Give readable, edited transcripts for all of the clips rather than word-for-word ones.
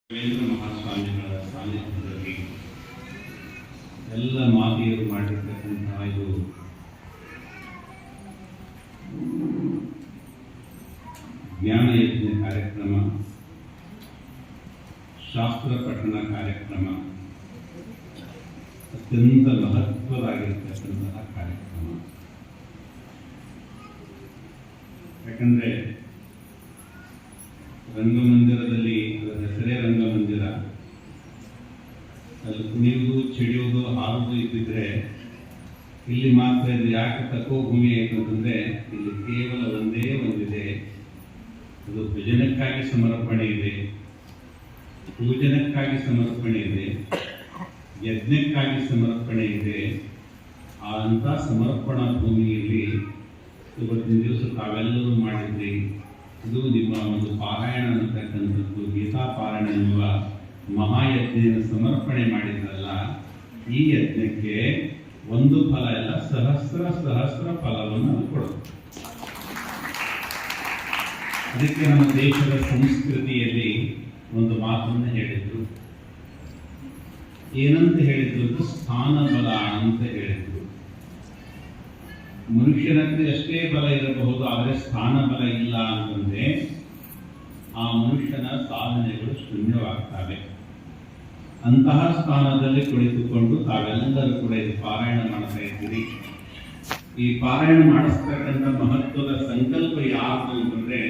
ದೇವೇಂದ್ರ ಮಹಾಸ್ವಾಮಿಗಳ ಸಾನ್ನಿಧ್ಯದಲ್ಲಿ ಎಲ್ಲ ಮಾತೆಯರು ಮಾಡಿರ್ತಕ್ಕಂತಹ ಇದು ಜ್ಞಾನಯಜ್ಞ ಕಾರ್ಯಕ್ರಮ, ಶಾಸ್ತ್ರ ಪಠಣ ಕಾರ್ಯಕ್ರಮ ಅತ್ಯಂತ ಮಹತ್ವದಾಗಿರ್ತಕ್ಕಂತಹ ಕಾರ್ಯಕ್ರಮ. ಯಾಕಂದ್ರೆ ರಂಗಮಂದಿರದಲ್ಲಿ ಅದರ ಹೆಸರೇ ರಂಗಮಂದಿರ, ಅಲ್ಲಿ ಕುಣಿಯುವುದು, ಚೆಡಿಯುವುದು, ಹಾರುವುದು ಇದ್ದಿದ್ರೆ ಇಲ್ಲಿ ಮಾತ್ರ ಇದು ಯಾಕೆ ತಕೋ ಭೂಮಿ ಆಯಿತು ಅಂತಂದ್ರೆ ಇಲ್ಲಿ ಕೇವಲ ಒಂದೇ ಒಂದಿದೆ. ಅದು ಭಜನಕ್ಕಾಗಿ ಸಮರ್ಪಣೆ ಇದೆ, ಪೂಜನಕ್ಕಾಗಿ ಸಮರ್ಪಣೆ ಇದೆ, ಯಜ್ಞಕ್ಕಾಗಿ ಸಮರ್ಪಣೆ ಇದೆ. ಅಂತ ಸಮರ್ಪಣಾ ಭೂಮಿಯಲ್ಲಿ ಇವತ್ತಿನ ದಿವಸ ತಾವೆಲ್ಲರೂ ಮಾಡಿದ್ರಿ. ಇದು ನಿಮ್ಮ ಒಂದು ಪಾರಾಯಣ ಅಂತಕ್ಕಂಥದ್ದು, ಗೀತಾ ಪಾರಾಯಣ ಎನ್ನುವ ಮಹಾಯಜ್ಞೆಯನ್ನು ಸಮರ್ಪಣೆ ಮಾಡಿದ್ರಲ್ಲ, ಈ ಯಜ್ಞಕ್ಕೆ ಒಂದು ಫಲ ಎಲ್ಲ ಸಹಸ್ರ ಸಹಸ್ರ ಫಲವನ್ನು ಅದು ಕೊಡುತ್ತೆ. ಅದಕ್ಕೆ ನಮ್ಮ ದೇಶದ ಸಂಸ್ಕೃತಿಯಲ್ಲಿ ಒಂದು ಮಾತನ್ನು ಹೇಳಿದ್ರು. ಏನಂತ ಹೇಳಿದ್ರು? ಸ್ಥಾನ ಬಲ ಅಂತ ಹೇಳಿದ್ರು. ಮನುಷ್ಯನಲ್ಲಿ ಎಷ್ಟೇ ಬಲ ಇರಬಹುದು, ಆದರೆ ಸ್ಥಾನ ಬಲ ಇಲ್ಲ ಅಂತಂದ್ರೆ ಆ ಮನುಷ್ಯನ ಸಾಧನೆಗಳು ಶೂನ್ಯವಾಗ್ತವೆ. ಅಂತಹ ಸ್ಥಾನದಲ್ಲಿ ಕುಳಿತುಕೊಂಡು ತಾವೆಲ್ಲರೂ ಕೂಡ ಇದು ಪಾರಾಯಣ ಮಾಡ್ತಾ ಇದ್ದೀರಿ. ಈ ಪಾರಾಯಣ ಮಾಡಿಸ್ತಕ್ಕಂಥ ಮಹತ್ವದ ಸಂಕಲ್ಪ ಯಾವುದು ಅಂತಂದ್ರೆ,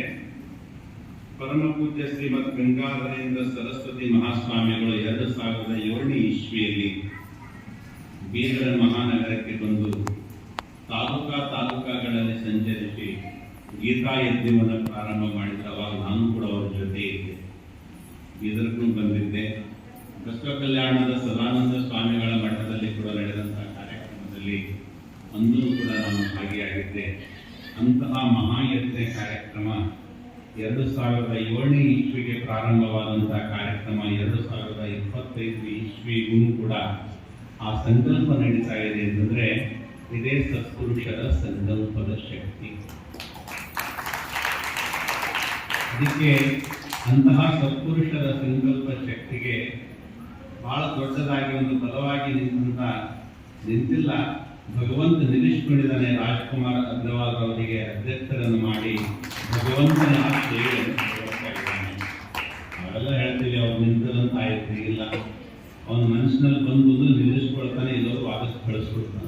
ಪರಮ ಪೂಜ್ಯ ಶ್ರೀಮದ್ ಗಂಗಾಧರೇಂದ್ರ ಸರಸ್ವತಿ ಮಹಾಸ್ವಾಮಿಗಳು 2007ನೇ ಇಸ್ವಿಯಲ್ಲಿ ಬೀದರ ಮಹಾನಗರಕ್ಕೆ ಬಂದು ತಾಲೂಕಾಗಳಲ್ಲಿ ಸಂಚರಿಸಿ ಗೀತಾ ಯಜ್ಞವನ್ನು ಪ್ರಾರಂಭ ಮಾಡಿದ್ರು. ಅವಾಗ ನಾನು ಕೂಡ ಅವರ ಜೊತೆ ಇದ್ದೆ, ಬೀದರ್ಗೂ ಬಂದಿದ್ದೆ. ಬಸವ ಕಲ್ಯಾಣದ ಸದಾನಂದ ಸ್ವಾಮಿಗಳ ಮಠದಲ್ಲಿ ಕೂಡ ನಡೆದಂತಹ ಕಾರ್ಯಕ್ರಮದಲ್ಲಿ ಅಂದೂ ಕೂಡ ನಾನು ಭಾಗಿಯಾಗಿದ್ದೆ. ಅಂತಹ ಮಹಾಯಜ್ಞ ಕಾರ್ಯಕ್ರಮ 2007ನೇ ಇಸ್ವಿಗೆ ಪ್ರಾರಂಭವಾದಂತಹ ಕಾರ್ಯಕ್ರಮ 2025 ಇಸ್ವಿಗೂ ಕೂಡ ಆ ಸಂಕಲ್ಪ ನಡೀತಾ ಇದೆ ಅಂತಂದ್ರೆ ಇದೇ ಸತ್ಪುರುಷರ ಸಂಕಲ್ಪದ ಶಕ್ತಿ. ಅದಕ್ಕೆ ಅಂತಹ ಸತ್ಪುರುಷರ ಸಂಕಲ್ಪ ಶಕ್ತಿಗೆ ಬಹಳ ದೊಡ್ಡದಾಗಿ ಒಂದು ಬಲವಾಗಿ ನಿಂತಿಲ್ಲ, ಭಗವಂತ ನಿಲ್ಲಿಸಿಕೊಂಡಿದ್ದಾನೆ. ರಾಜ್ಕುಮಾರ್ ಅಗ್ರವಾಲ್ ಅವರಿಗೆ ಅಧ್ಯಕ್ಷರನ್ನು ಮಾಡಿ ಭಗವಂತನ ಸೇವೆಯನ್ನು ತೋರಿಸ್ತಾ ಇದ್ದಾನೆ. ನಾವೆಲ್ಲ ಹೇಳ್ತೀವಿ ಅವ್ರು ನಿಂತದಂತ ಆಯ್ತು, ಇಲ್ಲ, ಅವನ ಮನಸ್ಸಿನಲ್ಲಿ ಬಂದು ನಿಲ್ಲಿಸ್ಕೊಳ್ತಾನೆ, ಇಲ್ಲವರು ವಾಪಸ್ ಕಳಿಸ್ಕೊಡ್ತಾನೆ.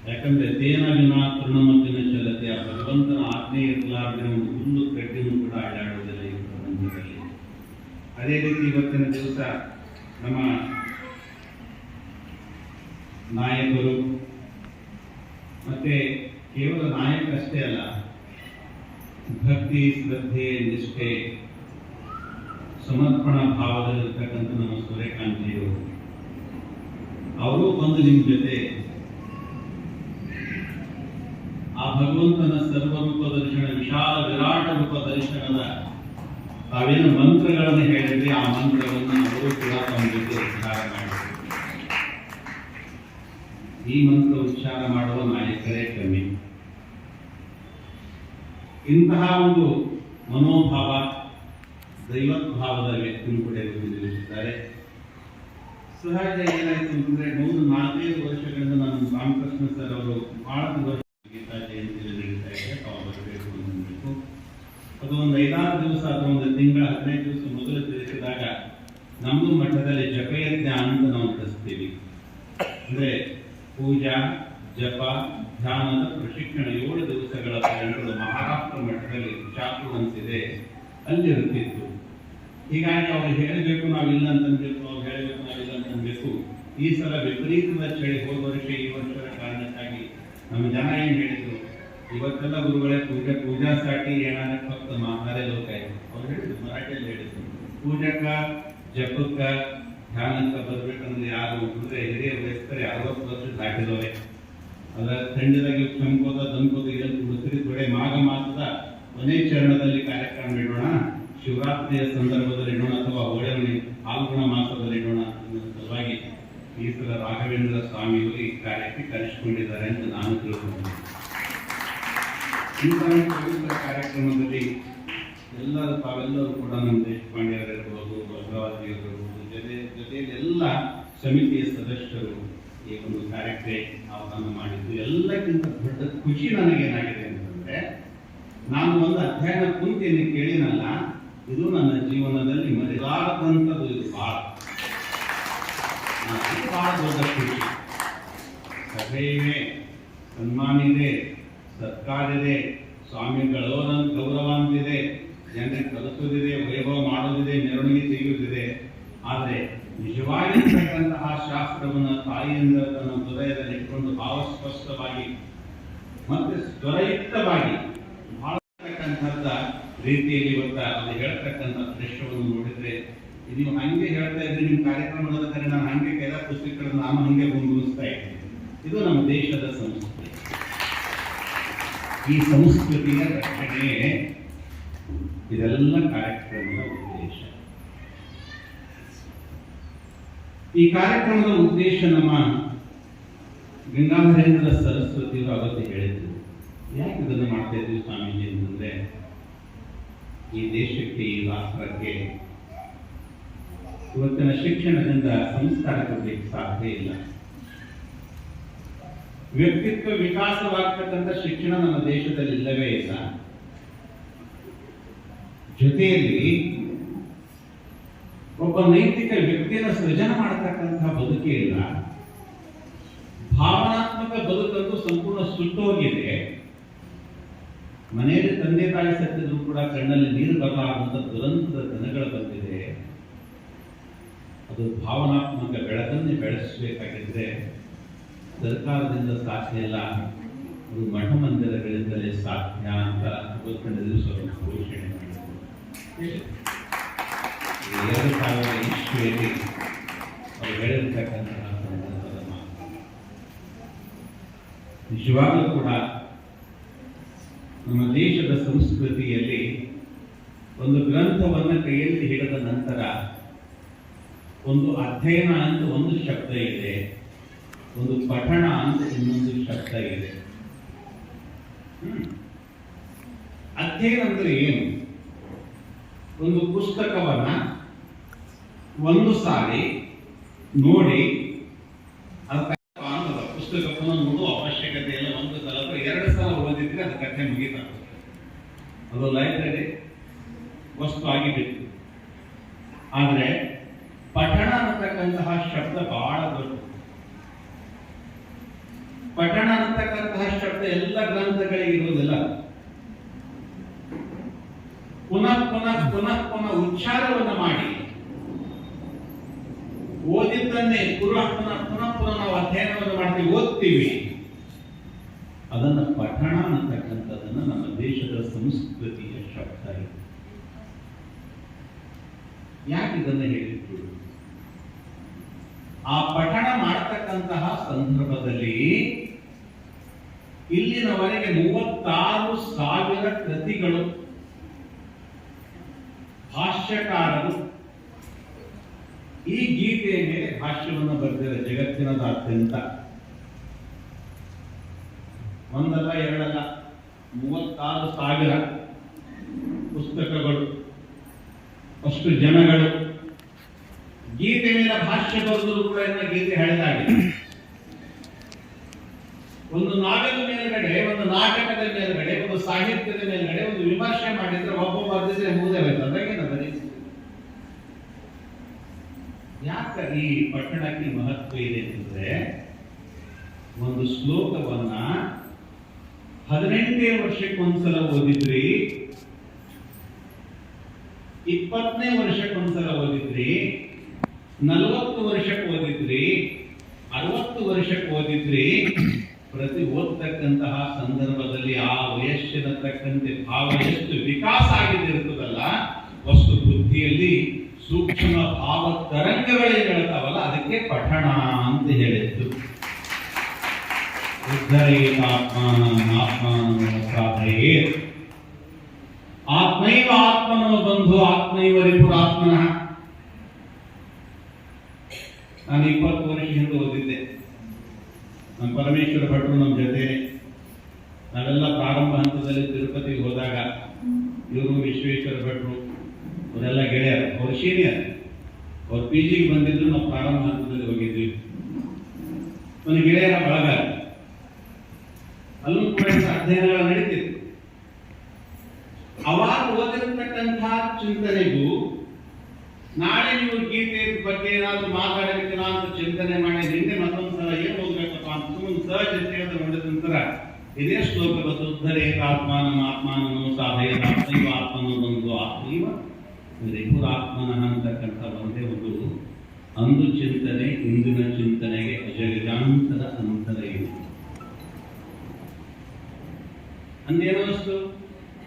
ಯಾಕಂದ್ರೆ ತೇನ ವಿನಾ ತೃಣಮತಿನ ಚಲತೆ, ಆ ಭಗವಂತನ ಆಜ್ಞೆ ಇರಲಾರ್ದೆ ಒಂದು ಹುಲ್ಲು ಕಡ್ಡಿನೂ ಕೂಡ ಆಡಾಡುವುದಿಲ್ಲ ಈ ಪ್ರಪಂಚದಲ್ಲಿ. ಅದೇ ರೀತಿ ಇವತ್ತಿನ ದಿವಸ ನಮ್ಮ ನಾಯಕರು ಮತ್ತೆ ಕೇವಲ ನಾಯಕರಷ್ಟೇ ಅಲ್ಲ, ಭಕ್ತಿ, ಶ್ರದ್ಧೆ, ನಿಷ್ಠೆ, ಸಮರ್ಪಣಾ ಭಾವದಲ್ಲಿರ್ತಕ್ಕಂಥ ನಮ್ಮ ಸೂರ್ಯಕಾಂತಿಯವರು, ಅವರು ಬಂದು ನಿಮ್ಮ ಜೊತೆ ಆ ಭಗವಂತನ ಸರ್ವರೂಪ ದರ್ಶನ, ವಿಶಾಲ ವಿರಾಟ ರೂಪ ದರ್ಶನದ ತಾವೇನು ಮಂತ್ರಗಳನ್ನು ಹೇಳಿದ್ರಿ, ಆ ಮಂತ್ರವನ್ನು ಅವರು ಕೂಡ ತಮ್ಮ ಜೊತೆ ಉಚ್ಚಾರ ಮಾಡಿದ್ರು. ಈ ಮಂತ್ರ ಉಚ್ಚಾರ ಮಾಡುವ ನಾಯಕರೇ ಕಮ್ಮಿ. ಇಂತಹ ಒಂದು ಮನೋಭಾವ, ದೈವದ್ಭಾವದ ವ್ಯಕ್ತಿಗಳು ಕೂಡ ನಿಲ್ಲಿಸಿದ್ದಾರೆ. ಸಹಜ ಏನಾಯ್ತು ಅಂತಂದ್ರೆ, 4-5 ವರ್ಷಗಳಿಂದ ನಾನು ರಾಮಕೃಷ್ಣ ಸರ್ ಅವರು ಬಹಳ ಗೀತಾ ಜಯಂತಿಯಲ್ಲಿ ನಡೀತಾ ಇದೆ, ತಾವು ಬರಬೇಕು ಅಂತಂದ್ಬೇಕು. ಅದು ಒಂದು 5-6 ದಿವಸ ಅಥವಾ ಒಂದು ತಿಂಗಳ 15 ದಿವಸ ಮೊದಲು ತಿಳಿಸಿದಾಗ ನಮ್ಮದು ಮಠದಲ್ಲಿ ಜಪಯಜ್ಞ ಅಂತ ನಾವು ಕಲಿಸ್ತೀವಿ. ಅಂದ್ರೆ ಪೂಜಾ, ಜಪ, ಧ್ಯಾನದ ಪ್ರಶಿಕ್ಷಣ 7 ದಿವಸಗಳ ಪರ್ಯಂತ ಮಹಾರಾಷ್ಟ್ರ ಮಠದಲ್ಲಿ ಚಾಕು ಅಂತಿದೆ, ಅಲ್ಲಿ ಇರುತ್ತಿತ್ತು. ಹೀಗಾಗಿ ಅವ್ರು ಹೇಳಬೇಕು ನಾವಿಲ್ಲ ಅಂತನ್ಬೇಕು, ಅವ್ರು ಹೇಳಬೇಕು ನಾವಿಲ್ಲ ಅಂತನ್ಬೇಕು. ಈ ಸಲ ವಿಪರೀತದ ಚಳಿ, ಹೋದ ವರ್ಷ ಈ ವರ್ಷದ ಕಾರಣಕ್ಕಾಗಿ ನಮ್ಮ ಜನ ಏನ್ ಹೇಳಿದ್ರು, ಇವತ್ತೆಲ್ಲ ಗುರುಗಳೇ ಪೂಜಾ ಸಾಟಿ ಏನಾರ ಫಕ್ತ ಮಾತಾಡೇ ಲೋಕ ಇದೆ. ಅವ್ರು ಹೇಳಿದ್ರು, ಮರಾಠಿಯಲ್ಲಿ ಹೇಳಿದ್ರು, ಪೂಜಕ, ಜಪಕ್ಕ, ಧ್ಯಾನಕ್ಕೆ ಬರ್ಬೇಕಂದ್ರೆ ಯಾರು ಅಂದ್ರೆ ಹಿರಿಯ ವಯಸ್ಕರು 60 ವರ್ಷ ದಾಟಿದವರೇ. ಅದ ಥಂಡಿದಾಗಿ ಚಂಕೋದ ದಂಕೋದ ಇದನ್ನು ಉಸಿರಿ ತೊಡೆ ಮಾಘ ಮಾಸದ ಕೊನೆ ಚರಣದಲ್ಲಿ ಕಾರ್ಯಕ್ರಮ ಇಡೋಣ, ಶಿವರಾತ್ರಿಯ ಸಂದರ್ಭದಲ್ಲಿ ಇಡೋಣ, ಅಥವಾ ಹೋಳಿ ಫಾಲ್ಗುಣ ಮಾಸದಲ್ಲಿ ಇಡೋಣ ಅನ್ನೋ ಸಲುವಾಗಿ ಈ ಸಲ ರಾಘವೇಂದ್ರ ಸ್ವಾಮಿಗಳು ಈ ಕಾರ್ಯಕ್ಕೆ ಕರೆಸಿಕೊಂಡಿದ್ದಾರೆ ಅಂತ ನಾನು ತಿಳ್ಕೊಂಡಿದ್ದೆ. ಇಂತಹ ಪವಿತ್ರ ಕಾರ್ಯಕ್ರಮದಲ್ಲಿ ಎಲ್ಲರೂ ತಾವೆಲ್ಲರೂ ಕೂಡ ನಮ್ಮ ದೇಶಪಾಂಡೆ ಅವರಿರ್ಬೋದು, ಭದ್ರವಾದಿಯವರು ಜೊತೆಯಲ್ಲಿ ಎಲ್ಲ ಸಮಿತಿಯ ಸದಸ್ಯರು ಈ ಒಂದು ಕಾರ್ಯಕ್ಕೆ ಆಹ್ವಾನ ಮಾಡಿದ್ದು. ಎಲ್ಲಕ್ಕಿಂತ ದೊಡ್ಡ ಖುಷಿ ನನಗೇನಾಗಿದೆ ಅಂತಂದ್ರೆ, ನಾನು ಒಂದು ಅಧ್ಯಯನ ಕುಂತಿಯನ್ನು ಕೇಳಿನಲ್ಲ, ಇದು ನನ್ನ ಜೀವನದಲ್ಲಿ ಮರೆಯಲಾರದಂಥದ್ದು. ಇದು ಬಹಳ ದೊಡ್ಡ ಖುಷಿ. ಸಭೆಯಿದೆ, ಸನ್ಮಾನ ಇದೆ, ಸತ್ಕಾರ ಇದೆ, ಸ್ವಾಮಿಗಳ ಗೌರವ ಅಂತಿದೆ, ಜನರಿಗೆ ಕಲಿಸೋದಿದೆ, ವೈಭವ ಮಾಡೋದಿದೆ, ಮೆರವಣಿಗೆ ತೆಗೆಯುವುದಿದೆ. ಆದರೆ ನಿಜವಾಗಿರ್ತಕ್ಕಂತಹ ಶಾಸ್ತ್ರವನ್ನು ತಾಯಿಯಿಂದ ತನ್ನ ಹೃದಯದಲ್ಲಿ ಇಟ್ಕೊಂಡು ಭಾವಸ್ಪಷ್ಟವಾಗಿ ಮತ್ತೆ ಸ್ವರಯುಕ್ತವಾಗಿ ಬಹಳ ರೀತಿಯಲ್ಲಿ ಇವತ್ತ ಅದು ಹೇಳ್ತಕ್ಕಂಥ ದೃಶ್ಯವನ್ನು ನೋಡಿದ್ರೆ, ನೀವು ಹಂಗೆ ಹೇಳ್ತಾ ಇದ್ರೆ ನಿಮ್ಮ ಕಾರ್ಯಕ್ರಮದ ಕರೆ ನಾನು ಹಂಗೆ ಕೆಲ ಪುಸ್ತಕಗಳನ್ನು ನಾನು ಹಂಗೆ ಮುಂದುವರಿಸ್ತಾ ಇದ್ದೀನಿ. ಇದು ನಮ್ಮ ದೇಶದ ಸಂಸ್ಕೃತಿ. ಈ ಸಂಸ್ಕೃತಿಯ ರಕ್ಷಣೆ ಇದೆಲ್ಲ ಕಾರ್ಯಕ್ರಮದ ಉದ್ದೇಶ. ಈ ಕಾರ್ಯಕ್ರಮದ ಉದ್ದೇಶ ನಮ್ಮ ಗಂಗಾಧರೇಂದ್ರ ಸರಸ್ವತಿಯವರು ಅವತ್ತು ಹೇಳಿದ್ರು. ಯಾಕೆ ಇದನ್ನು ಮಾಡ್ತಾ ಇದ್ವಿ ಸ್ವಾಮೀಜಿ ಅಂತಂದ್ರೆ, ಈ ದೇಶಕ್ಕೆ, ಈ ರಾಷ್ಟ್ರಕ್ಕೆ ಇವತ್ತಿನ ಶಿಕ್ಷಣದಿಂದ ಸಂಸ್ಕಾರ ಕೊಡಲಿಕ್ಕೆ ಸಾಧ್ಯ ಇಲ್ಲ. ವ್ಯಕ್ತಿತ್ವ ವಿಕಾಸವಾಗ್ತಕ್ಕಂಥ ಶಿಕ್ಷಣ ನಮ್ಮ ದೇಶದಲ್ಲಿ ಇಲ್ಲವೇ ಇಲ್ಲ. ಜೊತೆಯಲ್ಲಿ ಒಬ್ಬ ನೈತಿಕ ವ್ಯಕ್ತಿಯನ್ನು ಸೃಜನ ಮಾಡತಕ್ಕಂತಹ ಬದುಕೇ ಇಲ್ಲ. ಭಾವನಾತ್ಮಕ ಬದುಕಂತೂ ಸಂಪೂರ್ಣ ಸುಟ್ಟೋಗಿದೆ. ಮನೆಯಲ್ಲಿ ತಂದೆ ತಾಯಿ ಸತ್ತಿದ್ರು ಕೂಡ ಕಣ್ಣಲ್ಲಿ ನೀರು ಬರಲಾರಂತ ದುರಂತದ ದಿನಗಳು ಬಂದಿದೆ. ಅದು ಭಾವನಾತ್ಮಕ ಬೆಳಕನ್ನೇ ಬೆಳೆಸಬೇಕಾಗಿದ್ರೆ ಸರ್ಕಾರದಿಂದ ಸಾಧ್ಯ ಇಲ್ಲ, ಅದು ಮಠ ಮಂದಿರಗಳಿಂದಲೇ ಸಾಧ್ಯ ಅಂತ ಇವತ್ತಿನ ದಿವಸ ಘೋಷಣೆ ಮಾಡಿದರು. 2000 ಇಸ್ವಿಯಲ್ಲಿ ಅವರು ಹೇಳಿರ್ತಕ್ಕಂತಹ ಸಂದರ್ಭದ ಮಾತು ನಿಜವಾಗಲೂ ಕೂಡ ನಮ್ಮ ದೇಶದ ಸಂಸ್ಕೃತಿಯಲ್ಲಿ ಒಂದು ಗ್ರಂಥವನ್ನು ಕೈಯಲ್ಲಿ ಹಿಡಿದ ನಂತರ ಒಂದು ಅಧ್ಯಯನ ಅಂತ ಒಂದು ಶಬ್ದ ಇದೆ, ಒಂದು ಪಠಣ ಅಂತ ಇನ್ನೊಂದು ಶಬ್ದ ಇದೆ. ಅಧ್ಯಯನ ಅಂದ್ರೆ ಏನು? ಒಂದು ಪುಸ್ತಕವನ್ನ ಒಂದು ಸಾರಿ ನೋಡಿ ಪುಸ್ತಕವನ್ನು ನೋಡುವ ಅವಶ್ಯಕತೆ ಇಲ್ಲ. ಒಂದು ಸಲ ಅಥವಾ 2 ಸಲ ಓದಿದ್ರೆ ಅದು ಕಥೆ ಮುಗಿತಾ, ಅದು ಲೈಬ್ರರಿ ವಸ್ತು ಆಗಿಬಿಟ್ಟು. ಆದರೆ ಪಠಣ ಅನ್ನತಕ್ಕಂತಹ ಶಬ್ದ ಬಹಳ ದೊಡ್ಡ. ಪಠಣ ಅನ್ನತಕ್ಕಂತಹ ಶಬ್ದ ಎಲ್ಲ ಗ್ರಂಥಗಳಿಗೆ ಇರುವುದಿಲ್ಲ. ಪುನಃ ಪುನಃ ಪುನಃ ಪುನಃ ಉಚ್ಚಾರವನ್ನು ಮಾಡಿ ಓದಿದ್ದನ್ನೇ ಪುನಃ ಪುನಃ ಪುನಃ ಪುನಃ ನಾವು ಅಧ್ಯಯನವನ್ನು ಮಾಡ್ತೀವಿ, ಓದ್ತೀವಿ. ಅದನ್ನ ಪಠಣ ಅನ್ನತಕ್ಕಂಥದನ್ನ ನಮ್ಮ ದೇಶದ ಸಂಸ್ಕೃತಿಯ ಶಬ್ದ ಇದೆ. ಯಾಕೆ ಇದನ್ನ ಹೇಳಿದ್ರು? ಆ ಪಠಣ ಮಾಡತಕ್ಕಂತಹ ಸಂದರ್ಭದಲ್ಲಿ ಇಲ್ಲಿನವರೆಗೆ 36,000 ಕೃತಿಗಳು, ಭಾಷ್ಯಕಾರರು ಈ ಗೀತೆಯ ಮೇಲೆ ಭಾಷ್ಯವನ್ನು ಬರೆದಿದ್ದಾರೆ ಜಗತ್ತಿನದಾದ್ಯಂತ. ಒಂದಲ್ಲ ಎರಡಲ್ಲ, 36,000 ಪುಸ್ತಕಗಳು, ಅಷ್ಟು ಜನಗಳು ಗೀತೆ ಮೇಲೆ ಭಾಷ್ಯ ಬರೆದರೂ ಕೂಡ ಗೀತೆ ಹೇಳಿದಾಗಿದೆ. ಒಂದು ನಾವೆಲ್ ಮೇಲ್ಗಡೆ, ಒಂದು ನಾಟಕದ ಮೇಲ್ಗಡೆ, ಒಂದು ಸಾಹಿತ್ಯದ ಮೇಲ್ಗಡೆ ಒಂದು ವಿಮರ್ಶೆ ಮಾಡಿದ್ರೆ ಒಬ್ಬ ಬರ್ದಿದ್ರೆ ಮುಗಿದೇ ಹೋಯ್ತು. ಅದಾಗೇನದ ಯಾಕೆ ಈ ಪಟ್ಟಣಕ್ಕೆ ಮಹತ್ವ ಇದೆ ಅಂತಂದ್ರೆ, ಒಂದು ಶ್ಲೋಕವನ್ನ 18ನೇ ವರ್ಷಕ್ಕೊಂದ್ಸಲ ಓದಿದ್ರಿ, 20ನೇ ವರ್ಷಕ್ಕೊಂದ್ಸಲ ಓದಿದ್ರಿ, 40 ವರ್ಷಕ್ಕೆ ಓದಿದ್ರಿ, 60 ವರ್ಷಕ್ಕೆ ಓದಿದ್ರಿ. ಪ್ರತಿ ಓದ್ತಕ್ಕಂತಹ ಸಂದರ್ಭದಲ್ಲಿ ಆ ವಯಸ್ಸಿನ ತಕ್ಕಂತೆ ಭಾವ ಎಷ್ಟು ವಿಕಾಸ ಆಗಿದಿರ್ತದಲ್ಲ, ವಸ್ತು ಬುದ್ಧಿಯಲ್ಲಿ ಸೂಕ್ಷ್ಮ ಭಾವ ತರಂಗಗಳೇ ಹೇಳ್ತಾವಲ್ಲ, ಅದಕ್ಕೆ ಪಠಣ ಅಂತ ಹೇಳಿದ್ದು. ಆತ್ಮೈವ ಆತ್ಮನೋ ಬಂಧು ಆತ್ಮೈವ ರಿಪುರಾತ್ಮನಃ. ನಾನು 20 ವರ್ಷ ಹಿಂದೆ ಓದಿದ್ದೆ. ನಮ್ಮ ಪರಮೇಶ್ವರ ಭಟ್ರು ನಮ್ಮ ಜೊತೆ, ನಾವೆಲ್ಲ ಪ್ರಾರಂಭ ಹಂತದಲ್ಲಿ ತಿರುಪತಿಗೆ ಹೋದಾಗ ಇವರು ವಿಶ್ವೇಶ್ವರ ಭಟ್ರು ಅವರೆಲ್ಲ ಗೆಳೆಯರು, ಅವರು ಸೀನಿಯರ್. ಅವ್ರು PGಗೆ ಬಂದಿದ್ರು, ನಾವು ಪ್ರಾರಂಭ ಹಂತದಲ್ಲಿ ಹೋಗಿದ್ವಿ. ಒಂದು ಗೆಳೆಯರ ಬಳಗ, ಅಲ್ಲೂ ಕೂಡ ಅಧ್ಯಯನಗಳು ನಡೀತಿತ್ತು. ಅವಾಗ ಓದಿರತಕ್ಕಂತಹ ಚಿಂತನೆಗೂ ನಾಳೆ ನೀವು ಗೀತೆ ಬಗ್ಗೆ ಏನಾದ್ರು ಮಾತಾಡಬೇಕಿಲ್ಲ ಅಂತ ಚಿಂತನೆ ಮಾಡಿ ಹಿಂದೆ ಮತ್ತೊಂದ್ಸಲ ಏನ್ ಓದ್ಬೇಕಪ್ಪ ಅಂತ ಸುಮ್ಮನೆ ಸಹಜ ಅಂತ ನೋಡಿದ ನಂತರ ಇದೇ ಶ್ಲೋಕದ ಸುಧರೇತಾತ್ಮಾನಂ ಆತ್ಮಾನನು ಸಾಧಯದಾತ್ಮೈವ ಆತ್ಮನೊಂದು ಆತ್ಮೈವ ರಿಪುರಾತ್ಮನಃ ಅಂತಕ್ಕಂಥ ಒಂದೇ ಒಂದು ಅಂದು ಚಿಂತನೆ ಇಂದಿನ ಚಿಂತನೆಗೆ ಅಜಗಜಾಂತರ ಅಂತರ ಇದೆ. ಅಂದೇನು ಅನಿಸ್ತು,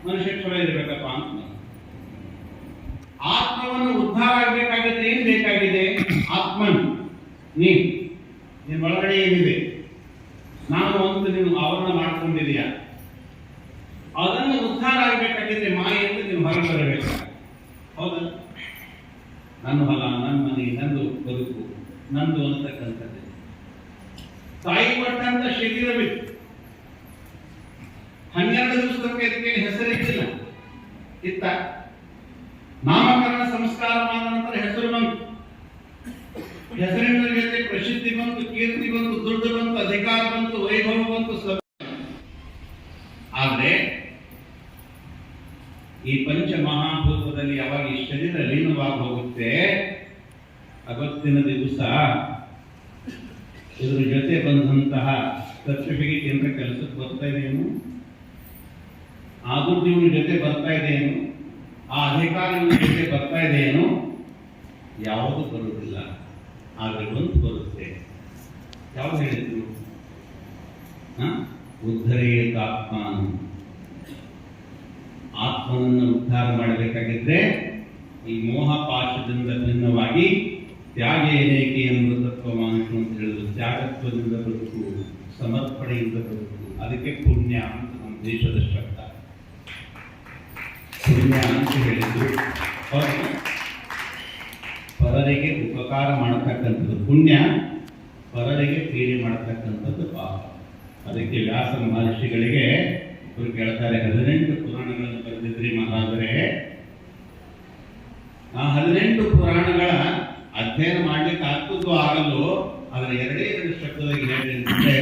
ಮನುಷ್ಯ ಕ್ಷಮ ಇರಬೇಕಪ್ಪ ಅಂತ. ಆತ್ಮವನ್ನು ಉದ್ಧಾರ ಆಗಬೇಕಾಗಿದ್ರೆ ಏನ್ ಬೇಕಾಗಿದೆ? ಆತ್ಮನ್ ನೀನ್ ಒಳಗಡೆ ಏನಿದೆ, ನಾನು ಒಂದು ನೀನು ಆವರಣ ಮಾಡ್ಕೊಂಡಿದೀಯ, ಅದನ್ನು ಉದ್ಧಾರ ಆಗಬೇಕಾಗಿದ್ರೆ ಮಾಯೆಯಿಂದ ನೀನು ಹೊರಗೆ ಬರಬೇಕು. ಹೌದಲ್ಲ? ನನ್ನ ಹೊಲ, ನನ್ನ ಮನೆ, ನಂದು ಬದುಕು, ನಂದು ಅಂತಕ್ಕಂಥದ್ದು. ತಾಯಿ ಕೊಟ್ಟಂತ ಶರೀರವಿತ್ತು, 12 ದಿವಸಕ್ಕೆ ಇದಕ್ಕೆ ಹೆಸರಿಟ್ಟಿಲ್ಲ. ಇತ್ತ ನಾಮಕರಣ ಸಂಸ್ಕಾರ ಮಾಡಿದ ನಂತರ ಹೆಸರು ಬಂತು, ಹೆಸರಿನ ಜೊತೆ ಪ್ರಸಿದ್ಧಿ ಬಂತು, ಕೀರ್ತಿ ಬಂತು, ದುಡ್ಡು ಬಂತು, ಅಧಿಕಾರ ಬಂತು, ವೈಭವ ಬಂತು. ಆದ್ರೆ ಈ ಪಂಚ ಮಹಾಭೂತದಲ್ಲಿ ಯಾವಾಗ ಈ ಶರೀರ ಲೀನವಾಗಿ ಹೋಗುತ್ತೆ, ಅವತ್ತಿನ ದಿವಸ ಇದ್ರ ಜೊತೆ ಬಂದಂತಹ ಸರ್ಟಿಫಿಕೇಟ್ ಏನಾರ ಕೆಲಸಕ್ಕೆ ಬರ್ತಾ ಇದೆಯೇನು, ಆ ದುಡ್ಡು ಇವನ ಜೊತೆ ಬರ್ತಾ ಇದೆಯೇನು, ಆ ಅಧಿಕಾರ ಇವನ ಜೊತೆ ಬರ್ತಾ ಇದೆಯೇನು? ಯಾವುದು ಬರುವುದಿಲ್ಲ. ಆದ್ರೆ ಒಂದು ಬರುತ್ತೆ. ಯಾವ್ದು ಹೇಳಿದ್ರು? ಉದ್ಧರೇತಾತ್ಮಾನ. ಆತ್ಮನನ್ನು ಉದ್ಧಾರ ಮಾಡಬೇಕಾಗಿದ್ರೆ ಈ ಮೋಹ ಪಾಶದಿಂದ ಭಿನ್ನವಾಗಿ ತ್ಯಾಗ ಏನೇಕೆ ಎಂಬ ತತ್ವಮಾನಸು ಅಂತ ಹೇಳಿದ್ರು. ತ್ಯಾಗತ್ವದಿಂದ ಬದುಕು, ಸಮರ್ಪಣೆಯಿಂದ ಬದುಕು. ಅದಕ್ಕೆ ಪುಣ್ಯ ಅಂತ ನಮ್ಮ ದೇಶದ ಶಬ್ದ. ಪುಣ್ಯ ಅಂತ ಹೇಳಿದ್ರು ಪರರಿಗೆ ಉಪಕಾರ ಮಾಡತಕ್ಕಂಥದ್ದು ಪುಣ್ಯ, ಪರರಿಗೆ ಪೀಡೆ ಮಾಡತಕ್ಕಂಥದ್ದು ಪಾಪ. ಅದಕ್ಕೆ ವ್ಯಾಸ ಮಹರ್ಷಿಗಳಿಗೆ ಇವರು ಕೇಳ್ತಾರೆ, 18 ಪುರಾಣಗಳನ್ನು ಬರೆದಿದ್ರಿ ಮಹಾರಾಜರೇ, ಆ 18 ಪುರಾಣಗಳ ಅಧ್ಯಯನ ಮಾಡ್ಲಿಕ್ಕೆ ಆಗ್ತದೋ ಆಗಲ್ಲೋ, ಅದರ 2 ಶಬ್ದವಾಗಿ ಹೇಳಿ ಅಂದ್ರೆ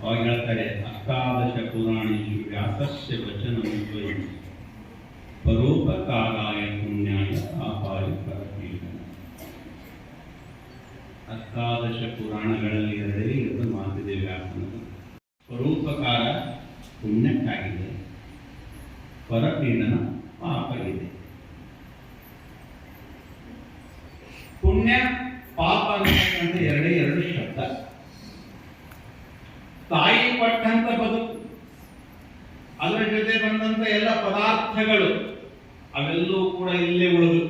ಅವಾಗ ಹೇಳ್ತಾರೆ, ಅಷ್ಟಾದಶ ಪುರಾಣೇಶು ವ್ಯಾಸಸ್ಯ ವಚನ ಪರೋಪಕಾರಾಯ ಪುಣ್ಯಾಯ ಪಾಪಾಯ ಪರಪೀಡನ. ಅಷ್ಟಾದಶ ಪುರಾಣಗಳಲ್ಲಿ 2 ಮಾತಿದೆ ವ್ಯಾಸನದು. ಪರೋಪಕಾರ ಪುಣ್ಯಕ್ಕಾಗಿದೆ, ಪರಪೀಡನ ಪಾಪ ಇದೆ. ಪುಣ್ಯ ಪಾಪ ಅಂತಕ್ಕಂಥ 2 ಶಬ್ದ. ತಾಯಿ ಕೊಟ್ಟಂತ ಬದುಕು, ಅದರ ಜೊತೆ ಬಂದಂತ ಎಲ್ಲ ಪದಾರ್ಥಗಳು ಅವೆಲ್ಲವೂ ಕೂಡ ಇಲ್ಲೇ ಉಳಿದು,